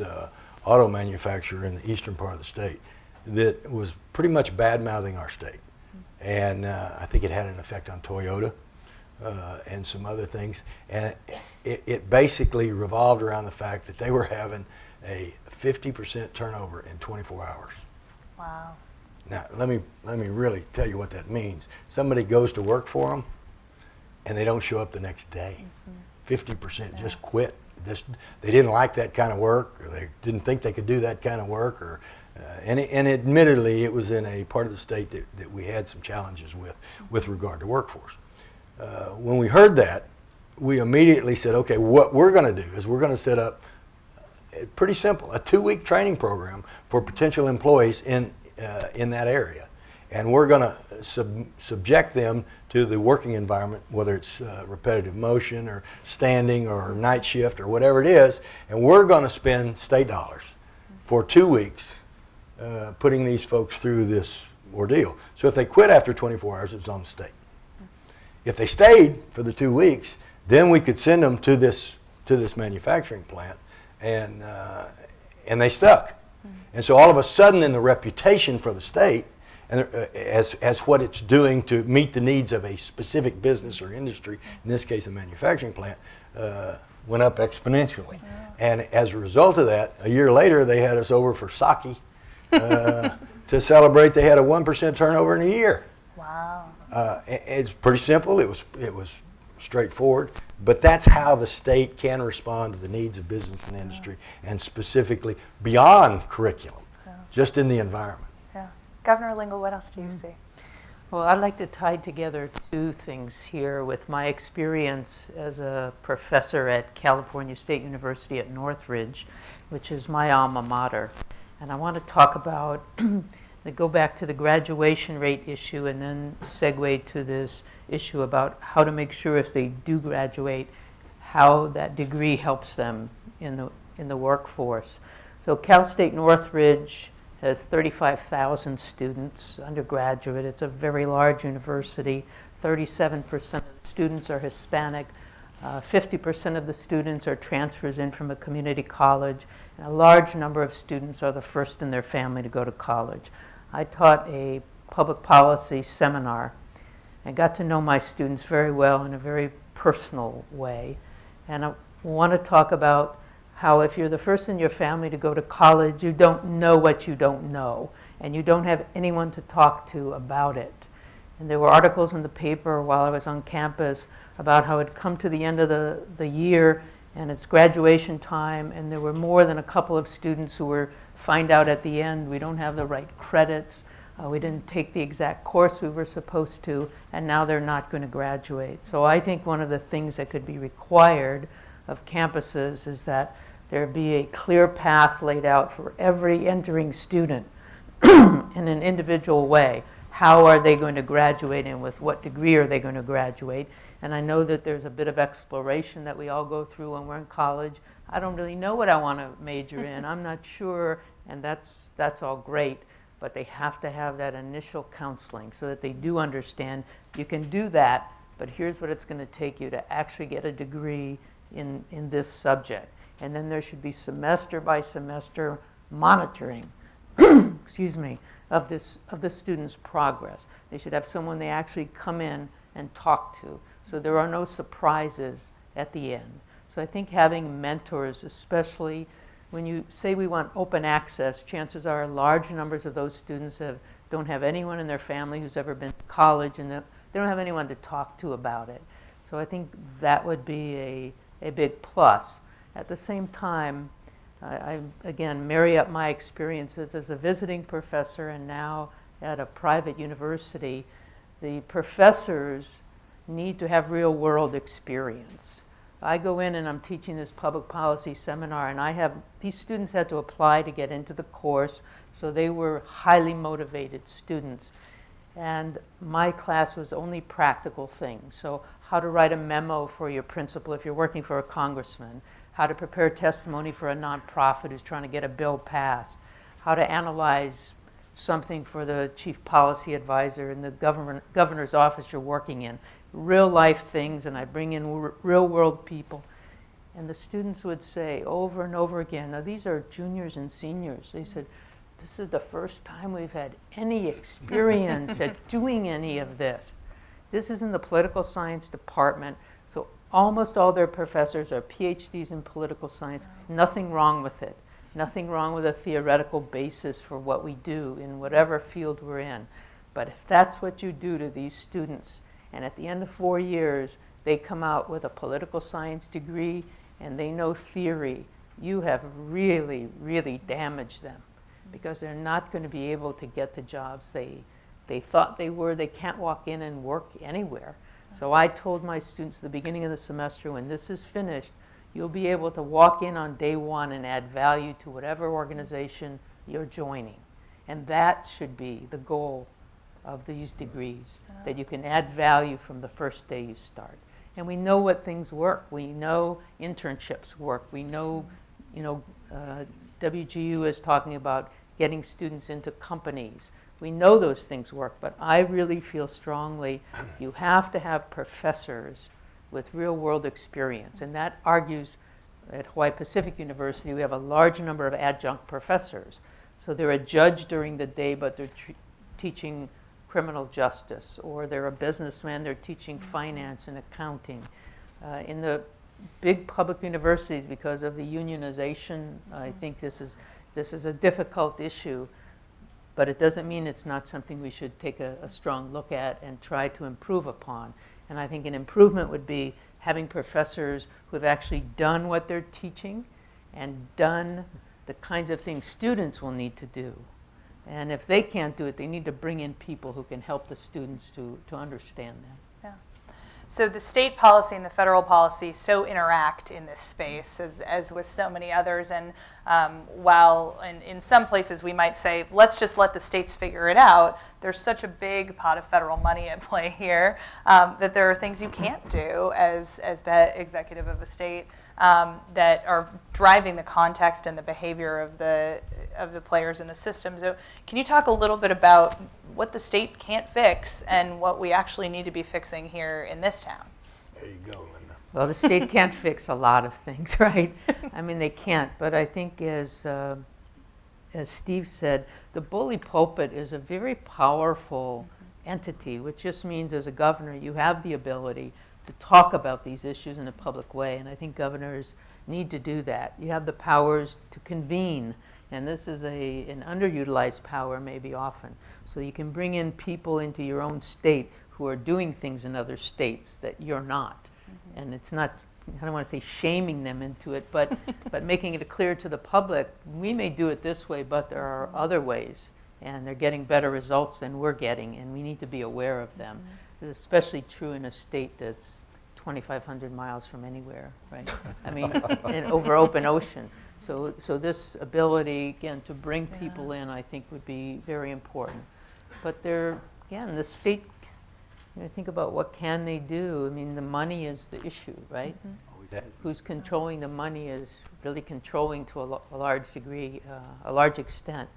auto manufacturer in the eastern part of the state that was pretty much bad-mouthing our state. And I think it had an effect on Toyota and some other things. And it basically revolved around the fact that they were having a 50% turnover in 24 hours. Wow. Now, let me really tell you what that means. Somebody goes to work for them, and they don't show up the next day. 50% just quit. They didn't like that kind of work, or they didn't think they could do that kind of work, or and admittedly, it was in a part of the state that we had some challenges with regard to workforce. When we heard that, we immediately said, okay, what we're going to do is we're going to set up, pretty simple, a 2-week training program for potential employees in that area. And we're going to subject them to the working environment, whether it's repetitive motion or standing or night shift or whatever it is, and we're going to spend state dollars for 2 weeks putting these folks through this ordeal. So if they quit after 24 hours, it's on the state. If they stayed for the 2 weeks, then we could send them to this manufacturing plant, and they stuck. And so all of a sudden, in the reputation for the state, and as what it's doing to meet the needs of a specific business or industry, in this case a manufacturing plant, went up exponentially. And as a result of that, a year later, they had us over for sake to celebrate they had a 1% turnover in a year. Wow. It's pretty simple. It was straightforward. But that's how the state can respond to the needs of business and industry, and specifically beyond curriculum, just in the environment. Yeah. Governor Lingle, what else do you see? Well, I'd like to tie together two things here with my experience as a professor at California State University at Northridge, which is my alma mater. And I want to talk about, go back to the graduation rate issue and then segue to this issue about how to make sure if they do graduate, how that degree helps them in the workforce. So Cal State Northridge has 35,000 students, undergraduate. It's a very large university. 37% of the students are Hispanic. 50% of the students are transfers in from a community college. And a large number of students are the first in their family to go to college. I taught a public policy seminar and got to know my students very well in a very personal way. And I want to talk about how if you're the first in your family to go to college, you don't know what you don't know, and you don't have anyone to talk to about it. And there were articles in the paper while I was on campus about how it come to the end of the year and it's graduation time, and there were more than a couple of students who were find out at the end we don't have the right credits, we didn't take the exact course we were supposed to, and now they're not going to graduate. So I think one of the things that could be required of campuses is that there be a clear path laid out for every entering student in an individual way. how are they going to graduate and with what degree are they going to graduate. And I know that there's a bit of exploration that we all go through when we're in college. I don't really know what I want to major in. I'm not sure, and that's all great. But they have to have that initial counseling so that they do understand you can do that, but here's what it's going to take you to actually get a degree in this subject. And then there should be semester by semester monitoring, excuse me, of the student's progress. They should have someone they actually come in and talk to, so there are no surprises at the end. So I think having mentors, especially when you say we want open access, chances are large numbers of those students don't have anyone in their family who's ever been to college, and they don't have anyone to talk to about it. So I think that would be a big plus. At the same time, I again marry up my experiences as a visiting professor and now at a private university. The professors need to have real world experience. I go in and I'm teaching this public policy seminar, and these students had to apply to get into the course, so they were highly motivated students. And my class was only practical things. So how to write a memo for your principal if you're working for a congressman, how to prepare testimony for a nonprofit who's trying to get a bill passed, how to analyze something for the chief policy advisor in the governor's office you're working in. Real life things, and I bring in real world people. And the students would say over and over again, now these are juniors and seniors, they said, this is the first time we've had any experience at doing any of this. This is in the political science department, so almost all their professors are PhDs in political science. Nothing wrong with it. Nothing wrong with a theoretical basis for what we do in whatever field we're in. But if that's what you do to these students, and at the end of 4 years, they come out with a political science degree and they know theory, you have really, really damaged them, because they're not going to be able to get the jobs they thought they were. They can't walk in and work anywhere. So I told my students at the beginning of the semester, when this is finished, you'll be able to walk in on day one and add value to whatever organization you're joining. And that should be the goal of these degrees, that you can add value from the first day you start. And we know what things work. We know internships work. We know, WGU is talking about getting students into companies. We know those things work, but I really feel strongly you have to have professors with real world experience. And that argues at Hawaii Pacific University, we have a large number of adjunct professors. So they're a judge during the day, but they're teaching criminal justice, or they're a businessman, they're teaching finance and accounting. In the big public universities, because of the unionization, I think this is a difficult issue, but it doesn't mean it's not something we should take a strong look at and try to improve upon. And I think an improvement would be having professors who have actually done what they're teaching and done the kinds of things students will need to do. And if they can't do it, they need to bring in people who can help the students to understand them. Yeah. So the state policy and the federal policy so interact in this space as with so many others. And while in some places we might say, let's just let the states figure it out, there's such a big pot of federal money at play here that there are things you can't do as the executive of a state that are driving the context and the behavior of the players in the system. So can you talk a little bit about what the state can't fix and what we actually need to be fixing here in this town? There you go, Linda. Well, the state can't fix a lot of things, right? I mean, they can't. But I think as Steve said, the bully pulpit is a very powerful entity, which just means as a governor, you have the ability to talk about these issues in a public way. And I think governors need to do that. You have the powers to convene. And this is an underutilized power maybe often. So you can bring in people into your own state who are doing things in other states that you're not. Mm-hmm. And it's not, I don't want to say shaming them into it, but making it clear to the public, we may do it this way, but there are other ways. And they're getting better results than we're getting, and we need to be aware of them. Mm-hmm. It's especially true in a state that's 2,500 miles from anywhere, right? I mean, over open ocean. So this ability, again, to bring people in, I think would be very important. But there again, the state, think about what can they do. I mean, the money is the issue, right? Who's controlling the money is really controlling to a large degree, a large extent.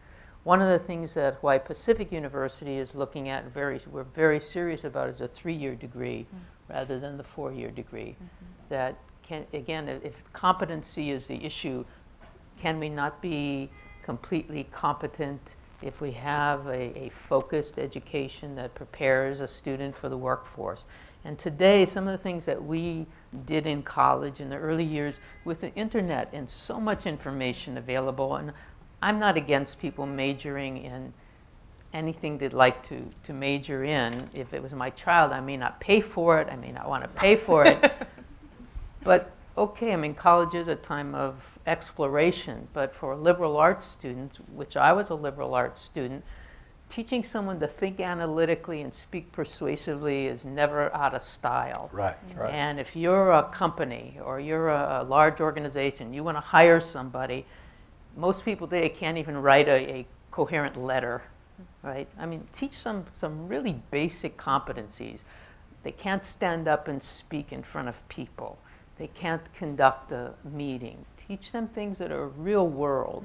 One of the things that Hawaii Pacific University is looking at, we're very serious about, is a 3-year degree rather than the 4-year degree. That can, again, if competency is the issue, can we not be completely competent if we have a focused education that prepares a student for the workforce? And today, some of the things that we did in college in the early years with the internet and so much information available, and I'm not against people majoring in anything they'd like to major in. If it was my child, I may not pay for it. I may not want to pay for it. But okay, I mean, college is a time of exploration. But for liberal arts students, which I was a liberal arts student, teaching someone to think analytically and speak persuasively is never out of style. Right. Right. And if you're a company or you're a large organization, you want to hire somebody, most people today can't even write a coherent letter, right? I mean, teach some really basic competencies. They can't stand up and speak in front of people. They can't conduct a meeting. Teach them things that are real world.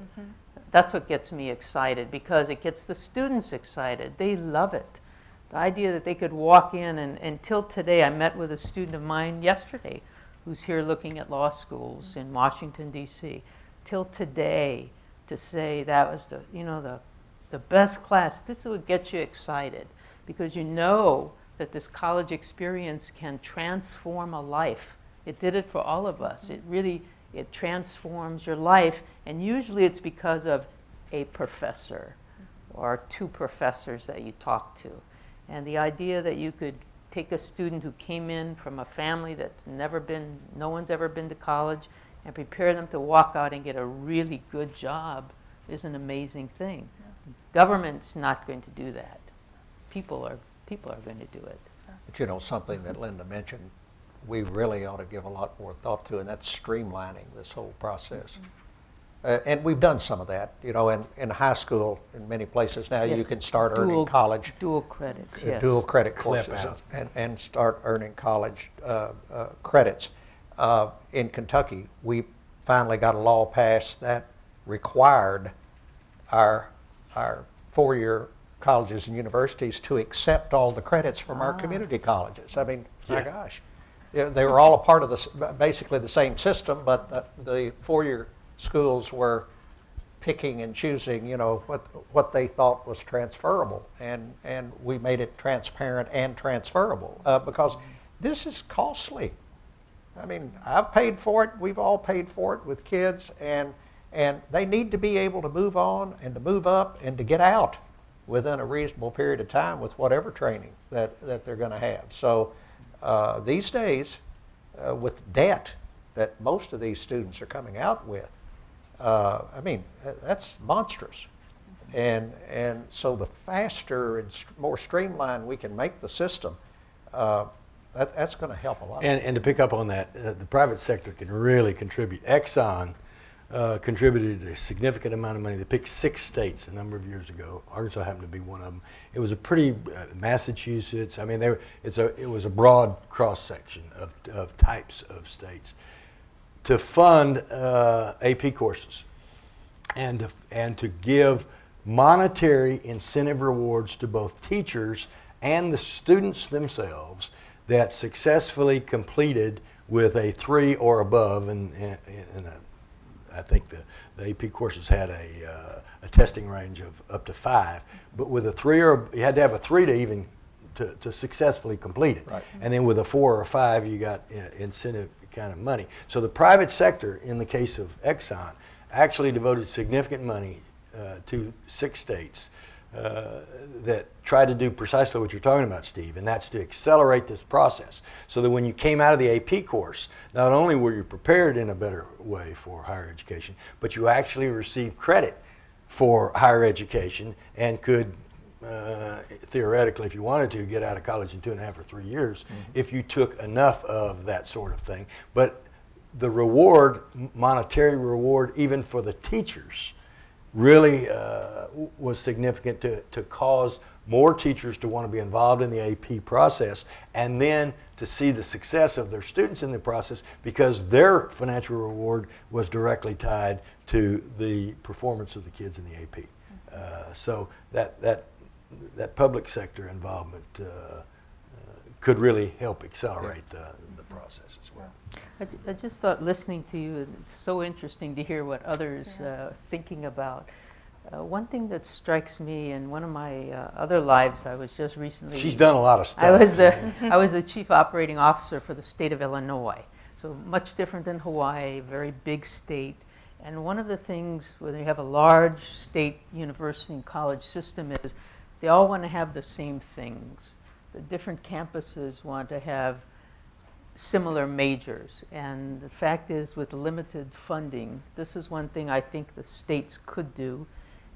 That's what gets me excited, because it gets the students excited. They love it. The idea that they could walk in, and until today, I met with a student of mine yesterday who's here looking at law schools in Washington, D.C. Till today, to say that was the best class, this is what gets you excited, because you know that this college experience can transform a life. It did it for all of us. It transforms your life, and usually it's because of a professor or 2 professors that you talk to. And the idea that you could take a student who came in from a family that's no one's ever been to college, and prepare them to walk out and get a really good job is an amazing thing. Government's not going to do that. People are going to do it. But you know, something that Linda mentioned, we really ought to give a lot more thought to, and that's streamlining this whole process. And we've done some of that. You know, in high school, in many places now, you can start earning college. Dual credits, yes. Dual credit courses and start earning college credits. In Kentucky, we finally got a law passed that required our 4-year colleges and universities to accept all the credits from our community colleges. I mean, my gosh. They were all a part of basically the same system, but the 4-year schools were picking and choosing, what they thought was transferable, and we made it transparent and transferable because this is costly. I mean, I've paid for it. We've all paid for it with kids, and they need to be able to move on and to move up and to get out within a reasonable period of time with whatever training that they're going to have. So these days, with debt that most of these students are coming out with, I mean, that's monstrous. And so the faster and more streamlined we can make the system, that's going to help a lot. And to pick up on that, the private sector can really contribute. Exxon contributed a significant amount of money. They picked 6 states a number of years ago. Arkansas happened to be one of them. It was a pretty, Massachusetts, I mean, it was a broad cross-section of types of states to fund AP courses and to give monetary incentive rewards to both teachers and the students themselves that successfully completed with a 3 or above, and I think the AP courses had a testing range of up to 5, but with a 3 you had to have a 3 to even to successfully complete it. Right. And then with a 4 or 5, you got incentive kind of money. So the private sector, in the case of Exxon, actually devoted significant money to 6 states that tried to do precisely what you're talking about, Steve, and that's to accelerate this process so that when you came out of the AP course, not only were you prepared in a better way for higher education, but you actually received credit for higher education and could theoretically, if you wanted to, get out of college in 2.5 or 3 years if you took enough of that sort of thing. But the reward, monetary reward, even for the teachers, really was significant to cause more teachers to want to be involved in the AP process, and then to see the success of their students in the process because their financial reward was directly tied to the performance of the kids in the AP. So that public sector involvement could really help accelerate the process as well. I just thought, listening to you, it's so interesting to hear what others are thinking about. One thing that strikes me in one of my other lives, I was just recently... She's done a lot of stuff. I was the chief operating officer for the state of Illinois. So much different than Hawaii, very big state. And one of the things when you have a large state university and college system is they all want to have the same things. The different campuses want to have similar majors. And the fact is, with limited funding, this is one thing I think the states could do,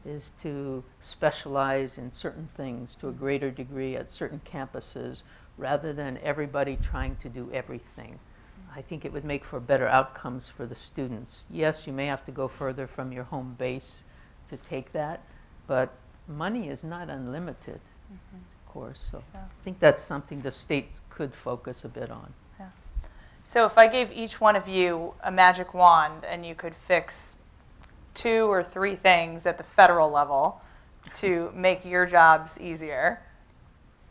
is to specialize in certain things to a greater degree at certain campuses rather than everybody trying to do everything. I think it would make for better outcomes for the students. Yes, you may have to go further from your home base to take that, but money is not unlimited, of course. So I think that's something the state could focus a bit on. So if I gave each one of you a magic wand and you could fix 2 or 3 things at the federal level to make your jobs easier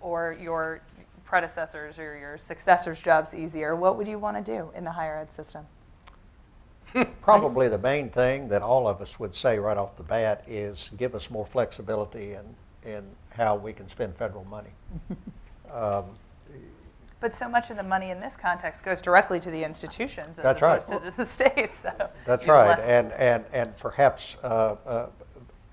or your predecessors or your successors' jobs easier, what would you want to do in the higher ed system? Probably the main thing that all of us would say right off the bat is give us more flexibility in how we can spend federal money. But so much of the money in this context goes directly to the institutions as That's right. opposed to the states. So That's you'd right, less- and perhaps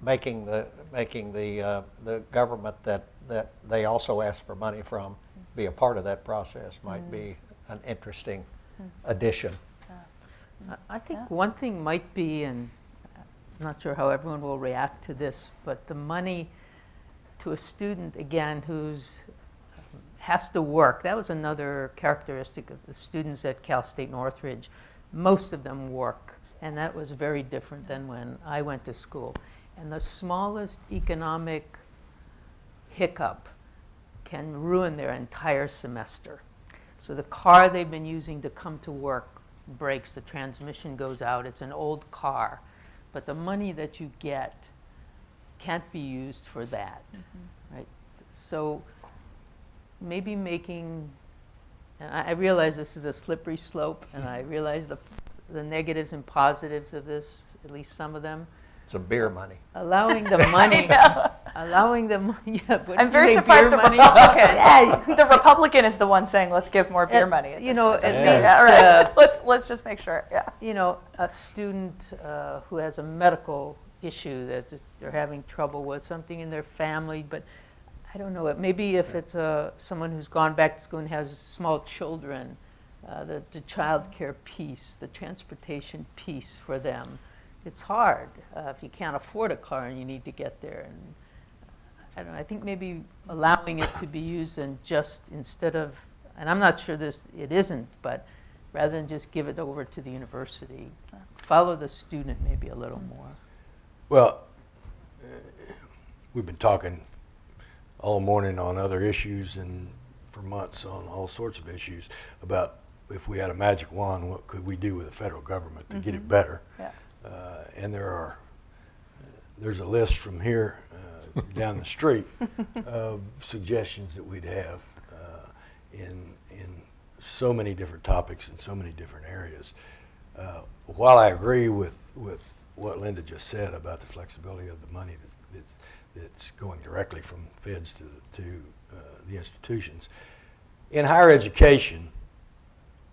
making the government that they also ask for money from be a part of that process might be an interesting addition. I think one thing might be, and I'm not sure how everyone will react to this, but the money to a student, again, who's has to work. That was another characteristic of the students at Cal State Northridge. Most of them work, and that was very different than when I went to school. And the smallest economic hiccup can ruin their entire semester. So the car they've been using to come to work breaks, the transmission goes out, it's an old car, but the money that you get can't be used for that, right? So maybe making, and I realize this is a slippery slope, and I realize the negatives and positives of this, at least some of them. Some beer money. Allowing the money, allowing the money. Yeah, I'm very surprised the Republican. The Republican is the one saying, "Let's give more beer money." At You this know, point. at Yeah, least, right. Let's just make sure. Yeah. you know, a student who has a medical issue that they're having trouble with, something in their family, but I don't know, maybe if it's someone who's gone back to school and has small children, the child care piece, the transportation piece for them, it's hard if you can't afford a car and you need to get there. And I don't know, I think maybe allowing it to be used and just instead of, and I'm not sure it isn't, but rather than just give it over to the university, follow the student maybe a little more. Well, we've been talking all morning on other issues and for months on all sorts of issues about if we had a magic wand, what could we do with the federal government to get it better? Yeah. And there's a list from here down the street of suggestions that we'd have in so many different topics in so many different areas. While I agree with what Linda just said about the flexibility of the money that's going directly from feds to the institutions, in higher education,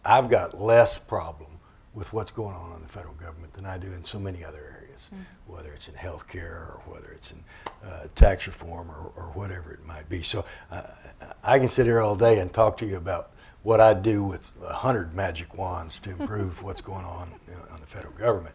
I've got less problem with what's going on in the federal government than I do in so many other areas, whether it's in healthcare or whether it's in tax reform or whatever it might be. So I can sit here all day and talk to you about what I'd do with 100 magic wands to improve what's going on the federal government.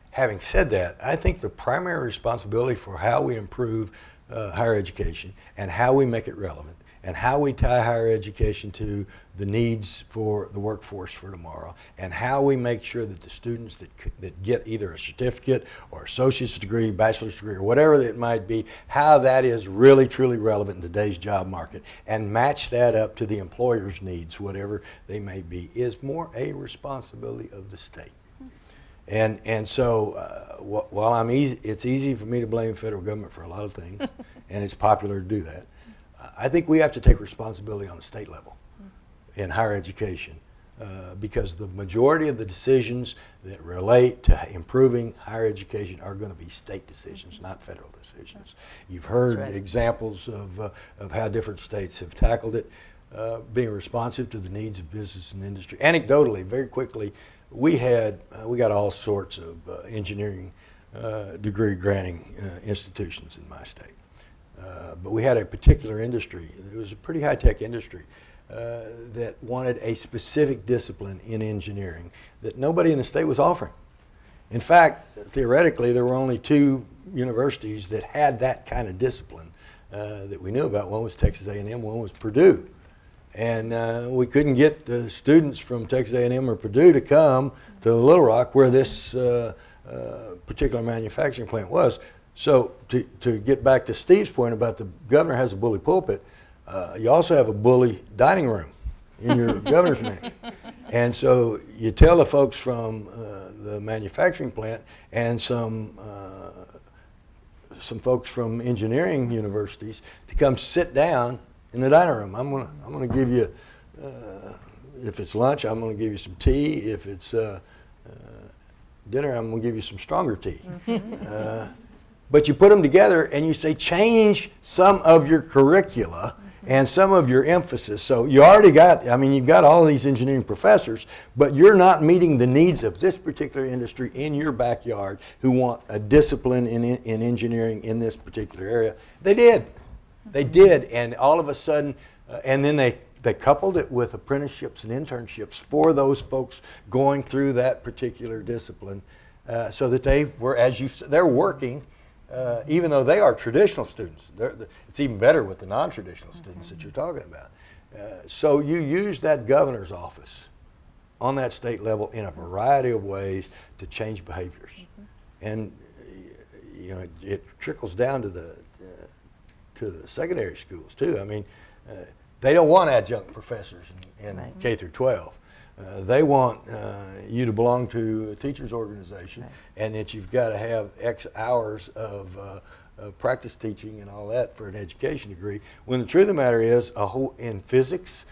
Having said that, I think the primary responsibility for how we improve higher education and how we make it relevant and how we tie higher education to the needs for the workforce for tomorrow, and how we make sure that the students that get either a certificate or associate's degree, bachelor's degree, or whatever it might be, how that is really truly relevant in today's job market, and match that up to the employer's needs, whatever they may be, is more a responsibility of the state. And so while it's easy for me to blame the federal government for a lot of things, and it's popular to do that, I think we have to take responsibility on the state level in higher education, because the majority of the decisions that relate to improving higher education are going to be state decisions, not federal decisions. You've heard examples of how different states have tackled it, being responsive to the needs of business and industry. Anecdotally, very quickly, we got all sorts of engineering degree granting institutions in my state. But we had a particular industry, it was a pretty high-tech industry, that wanted a specific discipline in engineering that nobody in the state was offering. In fact, theoretically, there were only 2 universities that had that kind of discipline that we knew about. One was Texas A&M, one was Purdue. And we couldn't get the students from Texas A&M or Purdue to come to Little Rock where this particular manufacturing plant was. So to get back to Steve's point about the governor has a bully pulpit, you also have a bully dining room in your governor's mansion. And so you tell the folks from the manufacturing plant and some folks from engineering universities to come sit down in the dining room. I'm gonna give you, if it's lunch, I'm gonna give you some tea. If it's dinner, I'm gonna give you some stronger tea. But you put them together and you say, change some of your curricula and some of your emphasis. So you already got, you've got all these engineering professors, but you're not meeting the needs of this particular industry in your backyard who want a discipline in engineering in this particular area. They did. They did, and all of a sudden, and then they coupled it with apprenticeships and internships for those folks going through that particular discipline, so that they were, they're working, even though they are traditional students. It's even better with the non-traditional students that you're talking about. So you use that governor's office on that state level in a variety of ways to change behaviors, and it trickles down to the secondary schools too. They don't want adjunct professors in K through 12. They want you to belong to a teacher's organization, and that you've got to have X hours of practice teaching and all that for an education degree. When the truth of the matter is, in physics,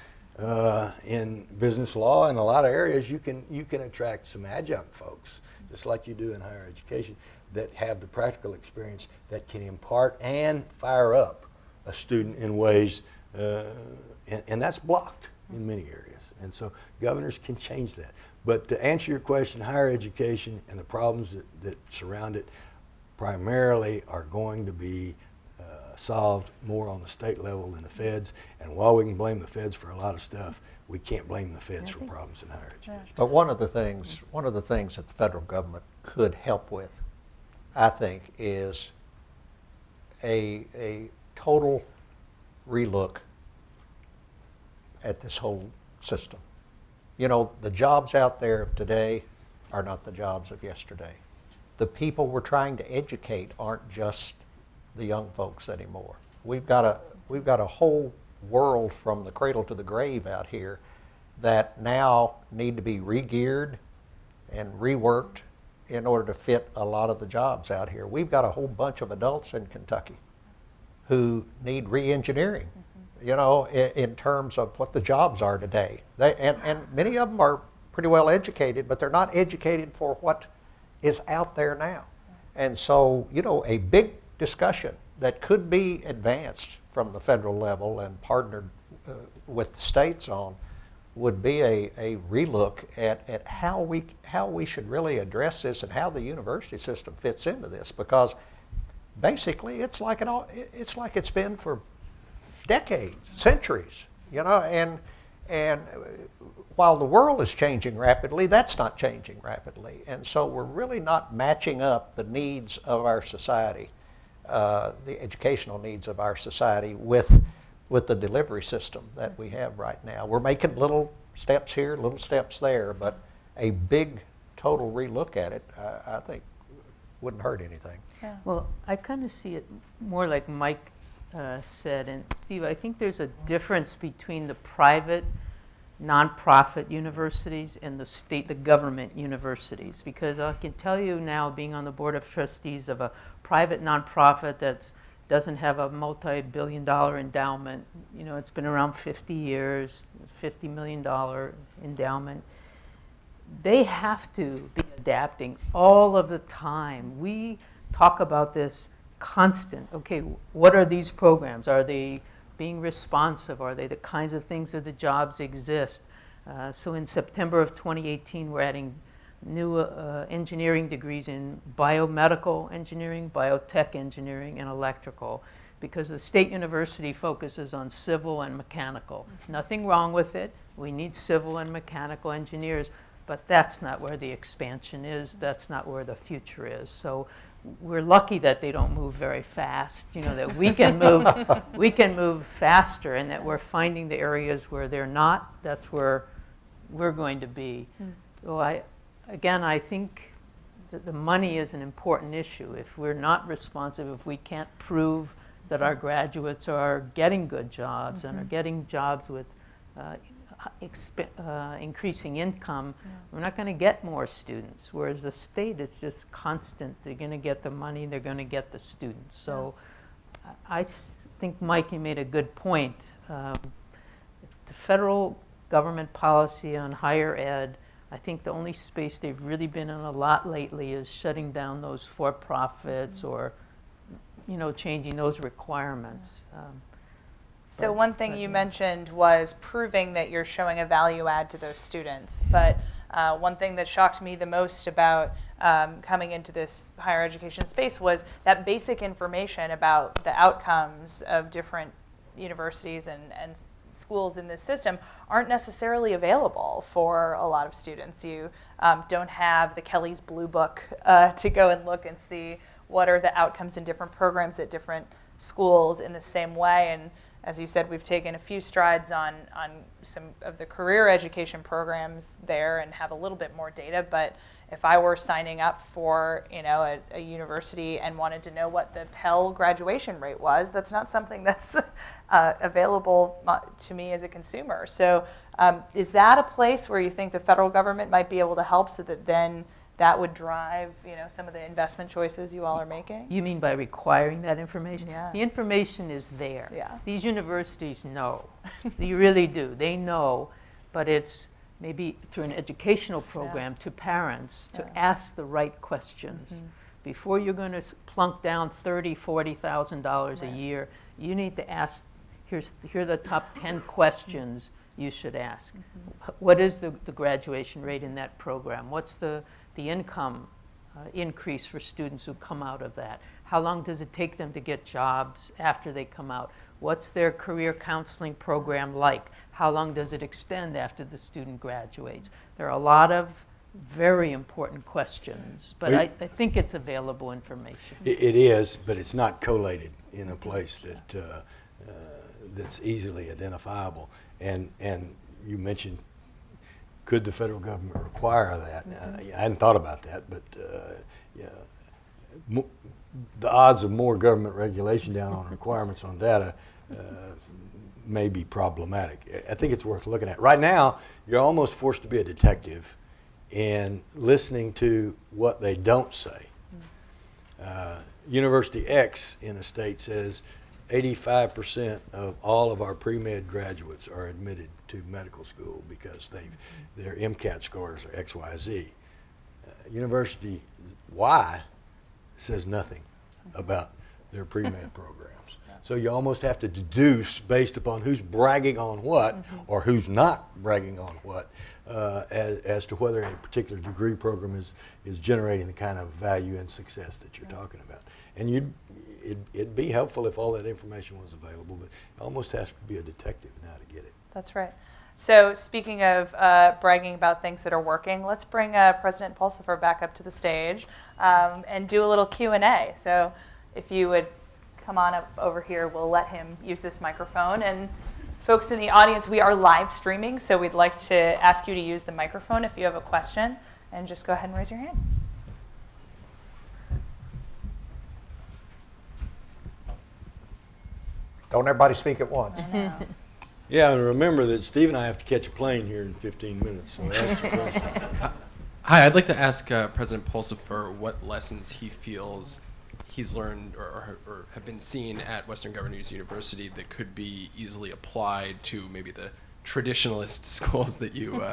in business law, in a lot of areas, you can attract some adjunct folks, just like you do in higher education, that have the practical experience that can impart and fire up a student in ways, and that's blocked in many areas. And so governors can change that. But to answer your question, higher education and the problems that surround it primarily are going to be solved more on the state level than the feds. And while we can blame the feds for a lot of stuff, we can't blame the feds for problems in higher education. But one of the things that the federal government could help with, I think, is a total relook at this whole system. The jobs out there today are not the jobs of yesterday. The people we're trying to educate aren't just the young folks anymore. We've got a whole world from the cradle to the grave out here that now need to be re-geared and reworked in order to fit a lot of the jobs out here. We've got a whole bunch of adults in Kentucky who need re-engineering, in terms of what the jobs are today. And many of them are pretty well educated, but they're not educated for what is out there now. And so, a big discussion that could be advanced from the federal level and partnered with the states on would be a relook at how we should really address this and how the university system fits into this, because basically it's like it's been for decades, centuries, and while the world is changing rapidly, that's not changing rapidly. And so we're really not matching up the needs of our society, the educational needs of our society with with the delivery system that we have right now. We're making little steps here, little steps there, but a big total relook at it, I think, wouldn't hurt anything. Yeah. Well, I kind of see it more like Mike said, and Steve, I think there's a difference between the private nonprofit universities and the government universities, because I can tell you now, being on the board of trustees of a private nonprofit that doesn't have a multi-billion-dollar endowment, you know, it's been around 50 years, $50 million endowment, they have to be adapting all of the time. We talk about this constant. Okay, what are these programs? Are they being responsive? Are they the kinds of things that the jobs exist? So in September of 2018, we're adding new engineering degrees in biomedical engineering, biotech engineering, and electrical, because the state university focuses on civil and mechanical. Nothing wrong with it. We need civil and mechanical engineers, but that's not where the expansion is. That's not where the future is. So we're lucky that they don't move very fast, you know, that we can move faster, and that we're finding the areas where they're not. That's where we're going to be. So I think that the money is an important issue. If we're not responsive, if we can't prove that our graduates are getting good jobs and are getting jobs with increasing income, we're not going to get more students. Whereas the state is just constant. They're going to get the money, they're going to get the students. So I think, Mike, you made a good point. The federal government policy on higher ed, I think the only space they've really been in a lot lately is shutting down those for-profits or, you know, changing those requirements. So one thing you mentioned was proving that you're showing a value add to those students. But one thing that shocked me the most about coming into this higher education space was that basic information about the outcomes of different universities and schools in this system aren't necessarily available for a lot of students. You don't have the Kelly's Blue Book to go and look and see what are the outcomes in different programs at different schools in the same way. And as you said, we've taken a few strides on some of the career education programs there and have a little bit more data. But if I were signing up for, you know, a university and wanted to know what the Pell graduation rate was, that's not something that's available to me as a consumer. So is that a place where you think the federal government might be able to help, so that then that would drive, you know, some of the investment choices you all are making? You mean by requiring that information? Yeah. The information is there. Yeah. These universities know. They really do. They know, but it's maybe through an educational program to parents to ask the right questions. Before you're going to plunk down $30,000, $40,000 a year, you need to ask, here are the top 10 questions you should ask. What is the graduation rate in that program? What's the income increase for students who come out of that? How long does it take them to get jobs after they come out? What's their career counseling program like? How long does it extend after the student graduates? There are a lot of very important questions, but I think it's available information. It is, but it's not collated in a place that that's easily identifiable. And you mentioned, could the federal government require that? I hadn't thought about that, but the odds of more government regulation down on requirements on data may be problematic. I think it's worth looking at. Right now, you're almost forced to be a detective in listening to what they don't say. University X in a state says 85% of all of our pre-med graduates are admitted to medical school because their MCAT scores are XYZ. University Y says nothing about their pre-med programs. So you almost have to deduce based upon who's bragging on what or who's not bragging on what as to whether a particular degree program is generating the kind of value and success that you're talking about. And it'd be helpful if all that information was available, but you almost have to be a detective now to get it. That's right. So speaking of bragging about things that are working, let's bring President Pulsipher back up to the stage and do a little Q&A. So if you would come on up over here, we'll let him use this microphone. And folks in the audience, we are live streaming, so we'd like to ask you to use the microphone if you have a question, and just go ahead and raise your hand. Don't everybody speak at once. I know. Yeah, and remember that Steve and I have to catch a plane here in 15 minutes, so ask your question. Hi, I'd like to ask President Pulsipher what lessons he feels he's learned or have been seen at Western Governors University that could be easily applied to maybe the traditionalist schools that you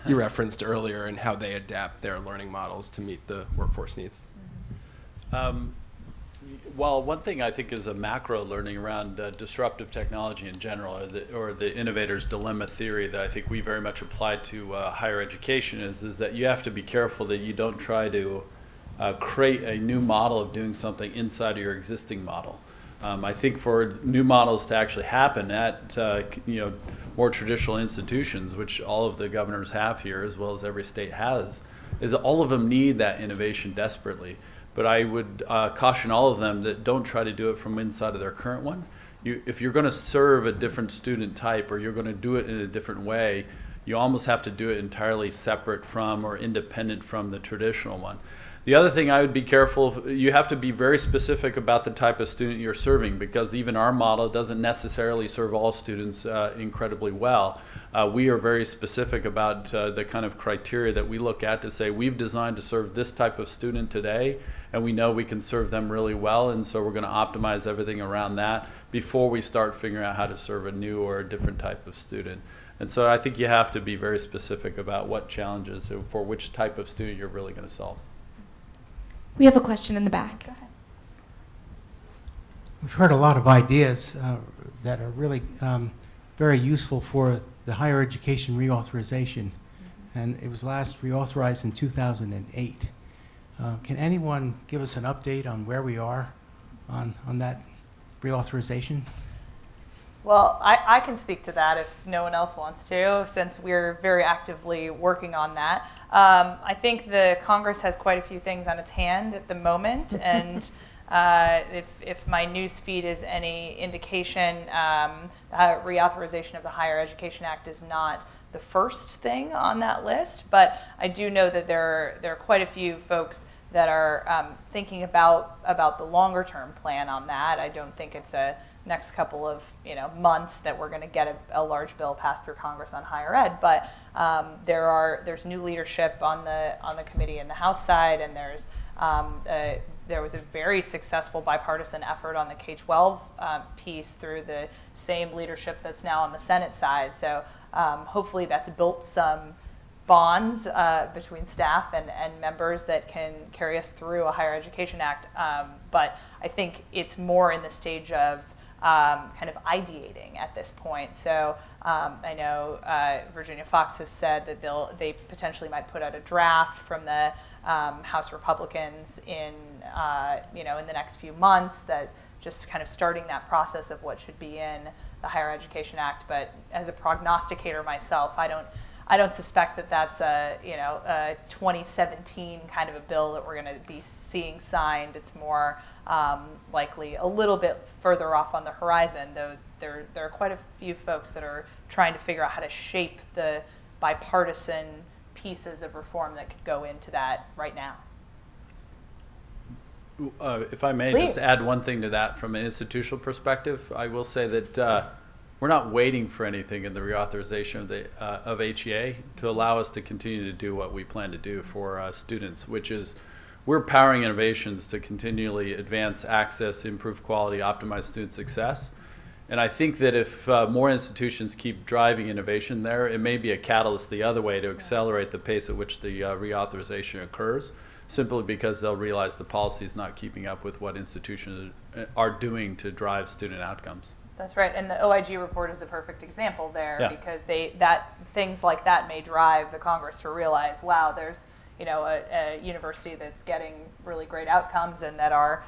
you referenced earlier, and how they adapt their learning models to meet the workforce needs. Well, one thing I think is a macro learning around disruptive technology in general, or the innovator's dilemma theory that I think we very much apply to higher education is that you have to be careful that you don't try to create a new model of doing something inside of your existing model. I think for new models to actually happen at more traditional institutions, which all of the governors have here, as well as every state has, is all of them need that innovation desperately. But I would caution all of them that don't try to do it from inside of their current one. If you're going to serve a different student type, or you're going to do it in a different way, you almost have to do it entirely separate from or independent from the traditional one. The other thing I would be careful of, you have to be very specific about the type of student you're serving, because even our model doesn't necessarily serve all students incredibly well. We are very specific about the kind of criteria that we look at to say we've designed to serve this type of student today, and we know we can serve them really well, and so we're going to optimize everything around that before we start figuring out how to serve a new or a different type of student. And so I think you have to be very specific about what challenges for which type of student you're really going to solve. We have a question in the back. Go ahead. We've heard a lot of ideas that are really very useful for the higher education reauthorization, and it was last reauthorized in 2008. Can anyone give us an update on where we are on that reauthorization? Well, I can speak to that if no one else wants to, since we're very actively working on that. I think the Congress has quite a few things on its hand at the moment, and if my news feed is any indication, reauthorization of the Higher Education Act is not the first thing on that list, but I do know that there are quite a few folks that are thinking about the longer term plan on that. I don't think it's a next couple of months that we're going to get a large bill passed through Congress on higher ed, but there's new leadership on the committee in the House side, and there was a very successful bipartisan effort on the K-12 piece through the same leadership that's now on the Senate side. So hopefully that's built some bonds between staff and members that can carry us through a Higher Education Act. But I think it's more in the stage of kind of ideating at this point. So I know Virginia Fox has said that they potentially might put out a draft from the House Republicans in the next few months, that just kind of starting that process of what should be in the Higher Education Act. But as a prognosticator myself, I don't suspect that that's a 2017 kind of a bill that we're going to be seeing signed. It's more likely a little bit further off on the horizon, though there are quite a few folks that are trying to figure out how to shape the bipartisan pieces of reform that could go into that right now. If I may just add one thing to that from an institutional perspective, I will say that we're not waiting for anything in the reauthorization of HEA to allow us to continue to do what we plan to do for students, which is we're powering innovations to continually advance access, improve quality, optimize student success. And I think that if more institutions keep driving innovation there, it may be a catalyst the other way to accelerate the pace at which the reauthorization occurs, simply because they'll realize the policy is not keeping up with what institutions are doing to drive student outcomes. That's right, and the OIG report is a perfect example there, Yeah. because things like that may drive the Congress to realize, wow, there's a university that's getting really great outcomes, and that our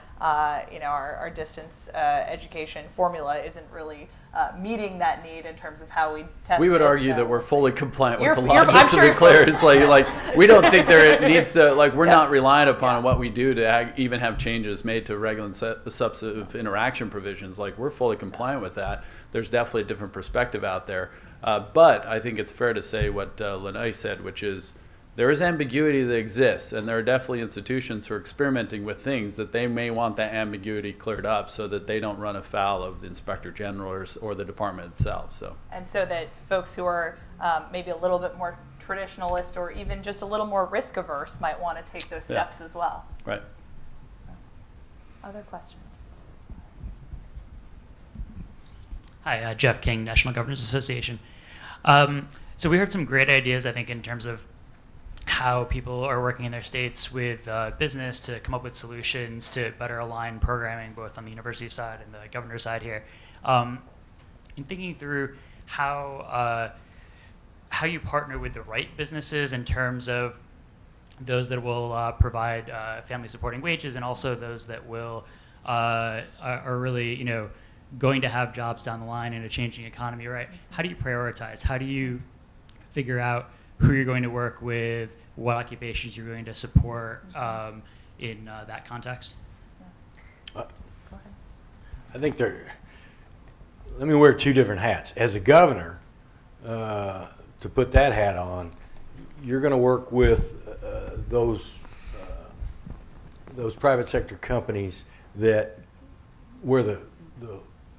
distance education formula isn't really meeting that need in terms of how we test We would it, argue so that we're fully compliant with You're- the law, you're- I'm just to sure be you're clear. fully It's like we don't think there needs to, like, we're Yes. not reliant upon what we do to even have changes made to regular and substantive interaction provisions. Like, we're fully compliant with that. There's definitely a different perspective out there. But I think it's fair to say what Lene said, which is there is ambiguity that exists, and there are definitely institutions who are experimenting with things that they may want that ambiguity cleared up so that they don't run afoul of the Inspector General or the department itself. So. And so that folks who are maybe a little bit more traditionalist or even just a little more risk averse might want to take those steps as well. Right. Other questions? Hi, Jeff King, National Governors Association. So we heard some great ideas, I think, in terms of how people are working in their states with business to come up with solutions to better align programming, both on the university side and the governor's side here. In thinking through how you partner with the right businesses in terms of those that will provide family supporting wages, and also those that will are really, going to have jobs down the line in a changing economy, right? How do you prioritize? How do you figure out who you're going to work with, what occupations you're going to support in that context? I think let me wear two different hats. As a governor, to put that hat on, you're going to work with those private sector companies where the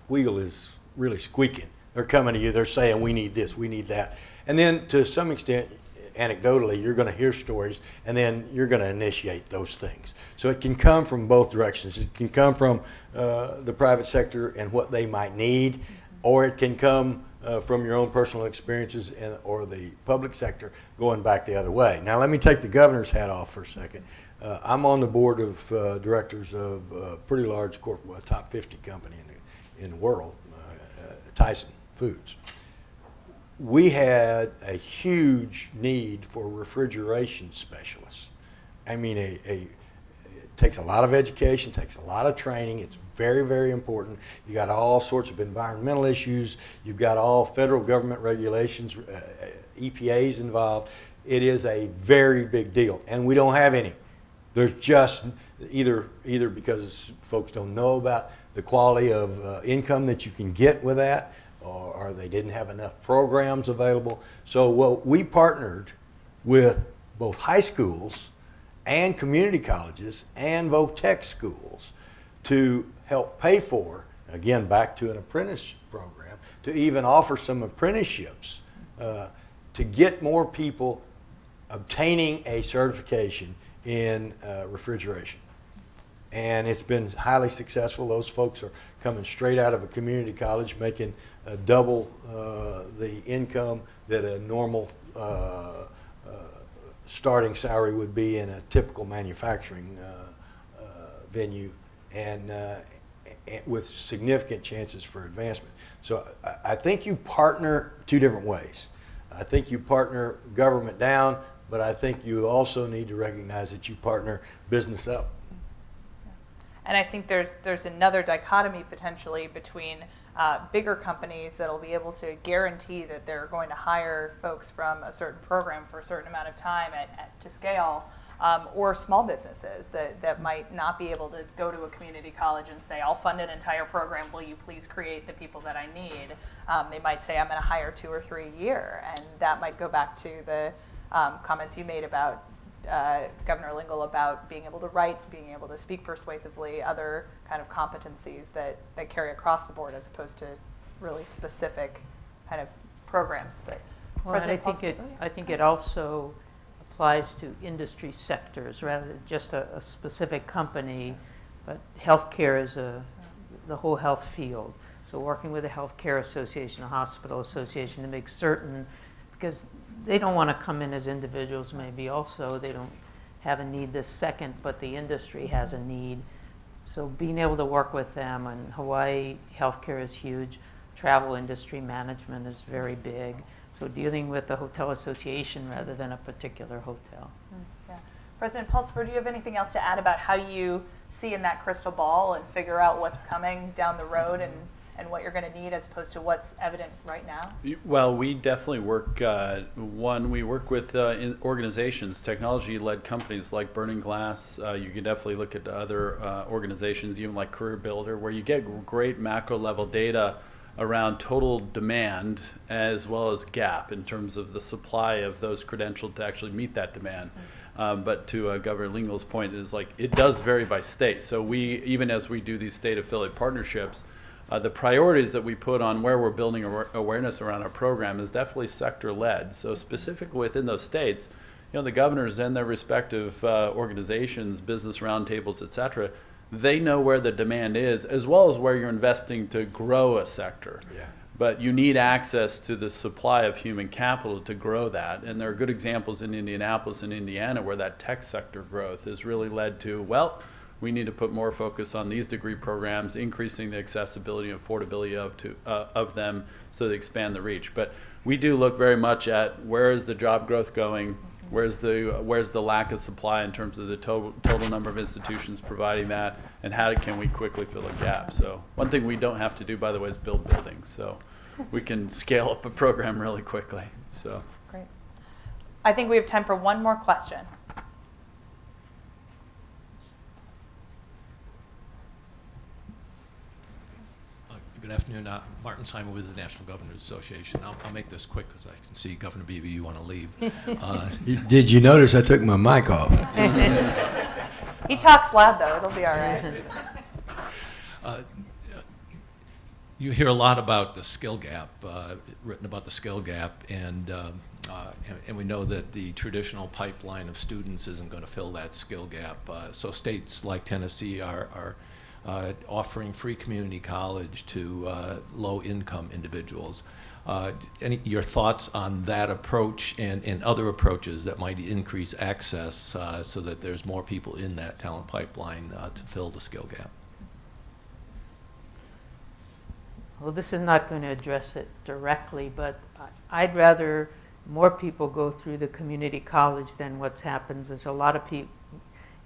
wheel is really squeaking. They're coming to you, they're saying, we need this, we need that. And then to some extent, anecdotally, you're going to hear stories, and then you're going to initiate those things. So it can come from both directions. It can come from the private sector and what they might need, or it can come from your own personal experiences or the public sector going back the other way. Now, let me take the governor's hat off for a second. I'm on the board of directors of a pretty large top 50 company in the world, Tyson Foods. We had a huge need for refrigeration specialists. I mean, it takes a lot of education, takes a lot of training. It's very, very important. You got all sorts of environmental issues. You've got all federal government regulations, EPA's involved. It is a very big deal, and we don't have any. There's just either because folks don't know about the quality of income that you can get with that, or they didn't have enough programs available. So we partnered with both high schools and community colleges and vo-tech schools to help pay for, again, back to an apprentice program, to even offer some apprenticeships to get more people obtaining a certification in refrigeration. And it's been highly successful. Those folks are coming straight out of a community college, making double the income that a normal starting salary would be in a typical manufacturing venue, and with significant chances for advancement. So I think you partner two different ways. I think you partner government down, but I think you also need to recognize that you partner business up. And I think there's another dichotomy potentially between bigger companies that'll be able to guarantee that they're going to hire folks from a certain program for a certain amount of time to scale, or small businesses that might not be able to go to a community college and say, I'll fund an entire program, will you please create the people that I need? They might say, I'm going to hire 2 or 3 a year, and that might go back to the comments you made about Governor Lingle about being able to write, being able to speak persuasively, other kind of competencies that carry across the board as opposed to really specific kind of programs. But well, and I think it also applies to industry sectors rather than just a specific company, but healthcare is the whole health field. So working with a healthcare association, a hospital association to make certain, because they don't want to come in as individuals, maybe also they don't have a need this second, but the industry has a need. So being able to work with them, and Hawaii healthcare is huge, travel industry management is very big. So dealing with the hotel association rather than a particular hotel. Yeah. President Pulsipher, do you have anything else to add about how you see in that crystal ball and figure out what's coming down the road and and what you're going to need as opposed to what's evident right now? Well, we definitely work, we work with organizations, technology-led companies like Burning Glass. You can definitely look at other organizations, even like Career Builder, where you get great macro-level data around total demand as well as gap in terms of the supply of those credentialed to actually meet that demand. But to Governor Lingle's point is like it does vary by state. So we, even as we do these state affiliate partnerships, the priorities that we put on where we're building awareness around our program is definitely sector-led. So specifically within those states, you know, the governors and their respective organizations, business roundtables, et cetera, they know where the demand is as well as where you're investing to grow a sector. Yeah. But you need access to the supply of human capital to grow that. And there are good examples in Indianapolis and Indiana where that tech sector growth has really led to, well, we need to put more focus on these degree programs, increasing the accessibility and affordability of them so they expand the reach. But we do look very much at where is the job growth going, where's the lack of supply in terms of the total number of institutions providing that, and how can we quickly fill a gap. So one thing we don't have to do, by the way, is build buildings. So we can scale up a program really quickly. So Great. I think we have time for one more question. Good afternoon. Martin Simon with the National Governors Association. I'll make this quick because I can see Governor Beebe, you want to leave. Did you notice I took my mic off? He talks loud, though. It'll be all right. You hear a lot about the skill gap, written about the skill gap, and we know that the traditional pipeline of students isn't going to fill that skill gap. So states like Tennessee are offering free community college to low-income individuals. Your thoughts on that approach and other approaches that might increase access so that there's more people in that talent pipeline to fill the skill gap? Well, this is not going to address it directly, but I'd rather more people go through the community college than what's happened. There's a lot of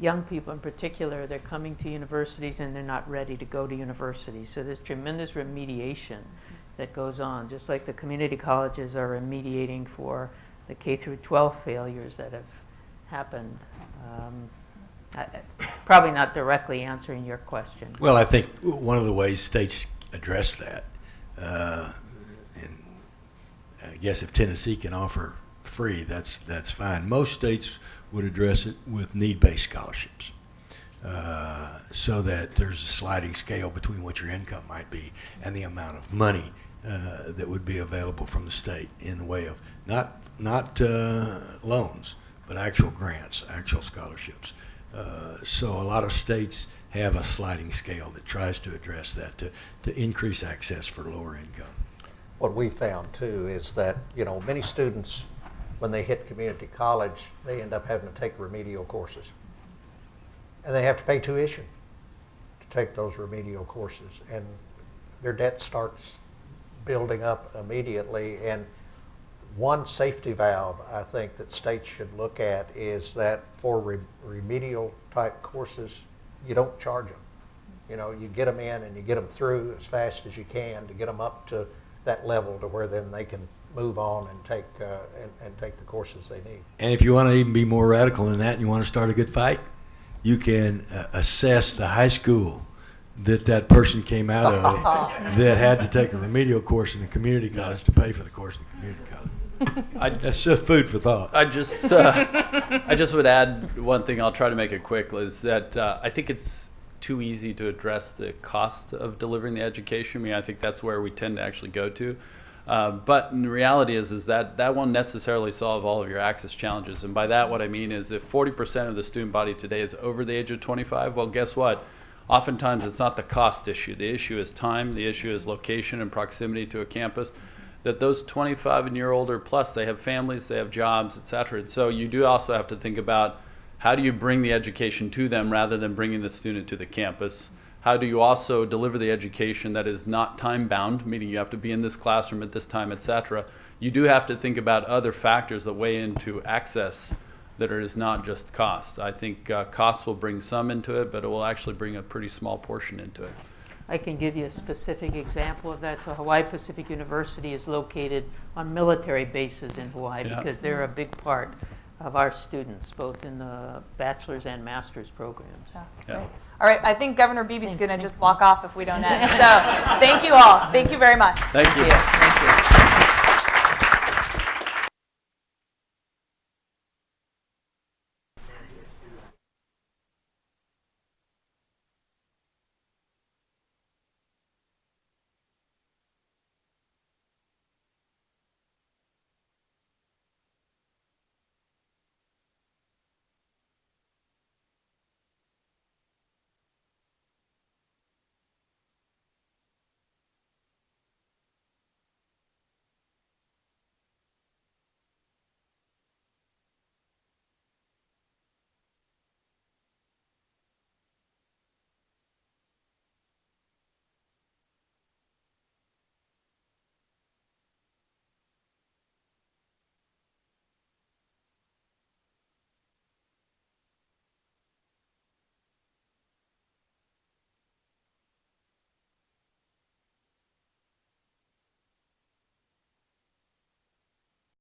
young people in particular, they're coming to universities and they're not ready to go to universities. So there's tremendous remediation that goes on, just like the community colleges are remediating for the K through 12 failures that have happened. Probably not directly answering your question. Well, I think one of the ways states address that, and I guess if Tennessee can offer free, that's fine. Most states would address it with need-based scholarships, so that there's a sliding scale between what your income might be and the amount of money that would be available from the state in the way of not loans, but actual grants, actual scholarships. So a lot of states have a sliding scale that tries to address that to increase access for lower income. What we found too is that, you know, many students, when they hit community college, they end up having to take remedial courses. And they have to pay tuition to take those remedial courses. And their debt starts building up immediately. And one safety valve I think that states should look at is that for remedial type courses, you don't charge them. You know, you get them in and you get them through as fast as you can to get them up to that level to where then they can move on and take the courses they need. And if you want to even be more radical than that and you want to start a good fight, you can assess the high school that person came out of that had to take a remedial course in the community college to pay for the course in the community college. That's just food for thought. I just would add one thing. I'll try to make it quick. Is that I think it's too easy to address the cost of delivering the education. I mean, I think that's where we tend to actually go to. But in reality is that won't necessarily solve all of your access challenges. And by that, what I mean is if 40% of the student body today is over the age of 25, well, guess what? Oftentimes it's not the cost issue. The issue is time. The issue is location and proximity to a campus. That those 25 and year older plus, they have families, they have jobs, et cetera. And so you do also have to think about how do you bring the education to them rather than bringing the student to the campus. How do you also deliver the education that is not time-bound, meaning you have to be in this classroom at this time, et cetera. You do have to think about other factors that weigh into access that is not just cost. I think cost will bring some into it, but it will actually bring a pretty small portion into it. I can give you a specific example of that. So Hawaii Pacific University is located on military bases in Hawaii because they're a big part of our students, both in the bachelor's and master's programs. Yeah. All right, I think Governor Beebe's going to just walk off if we don't end. So thank you all. Thank you very much. Thank you. Thank you.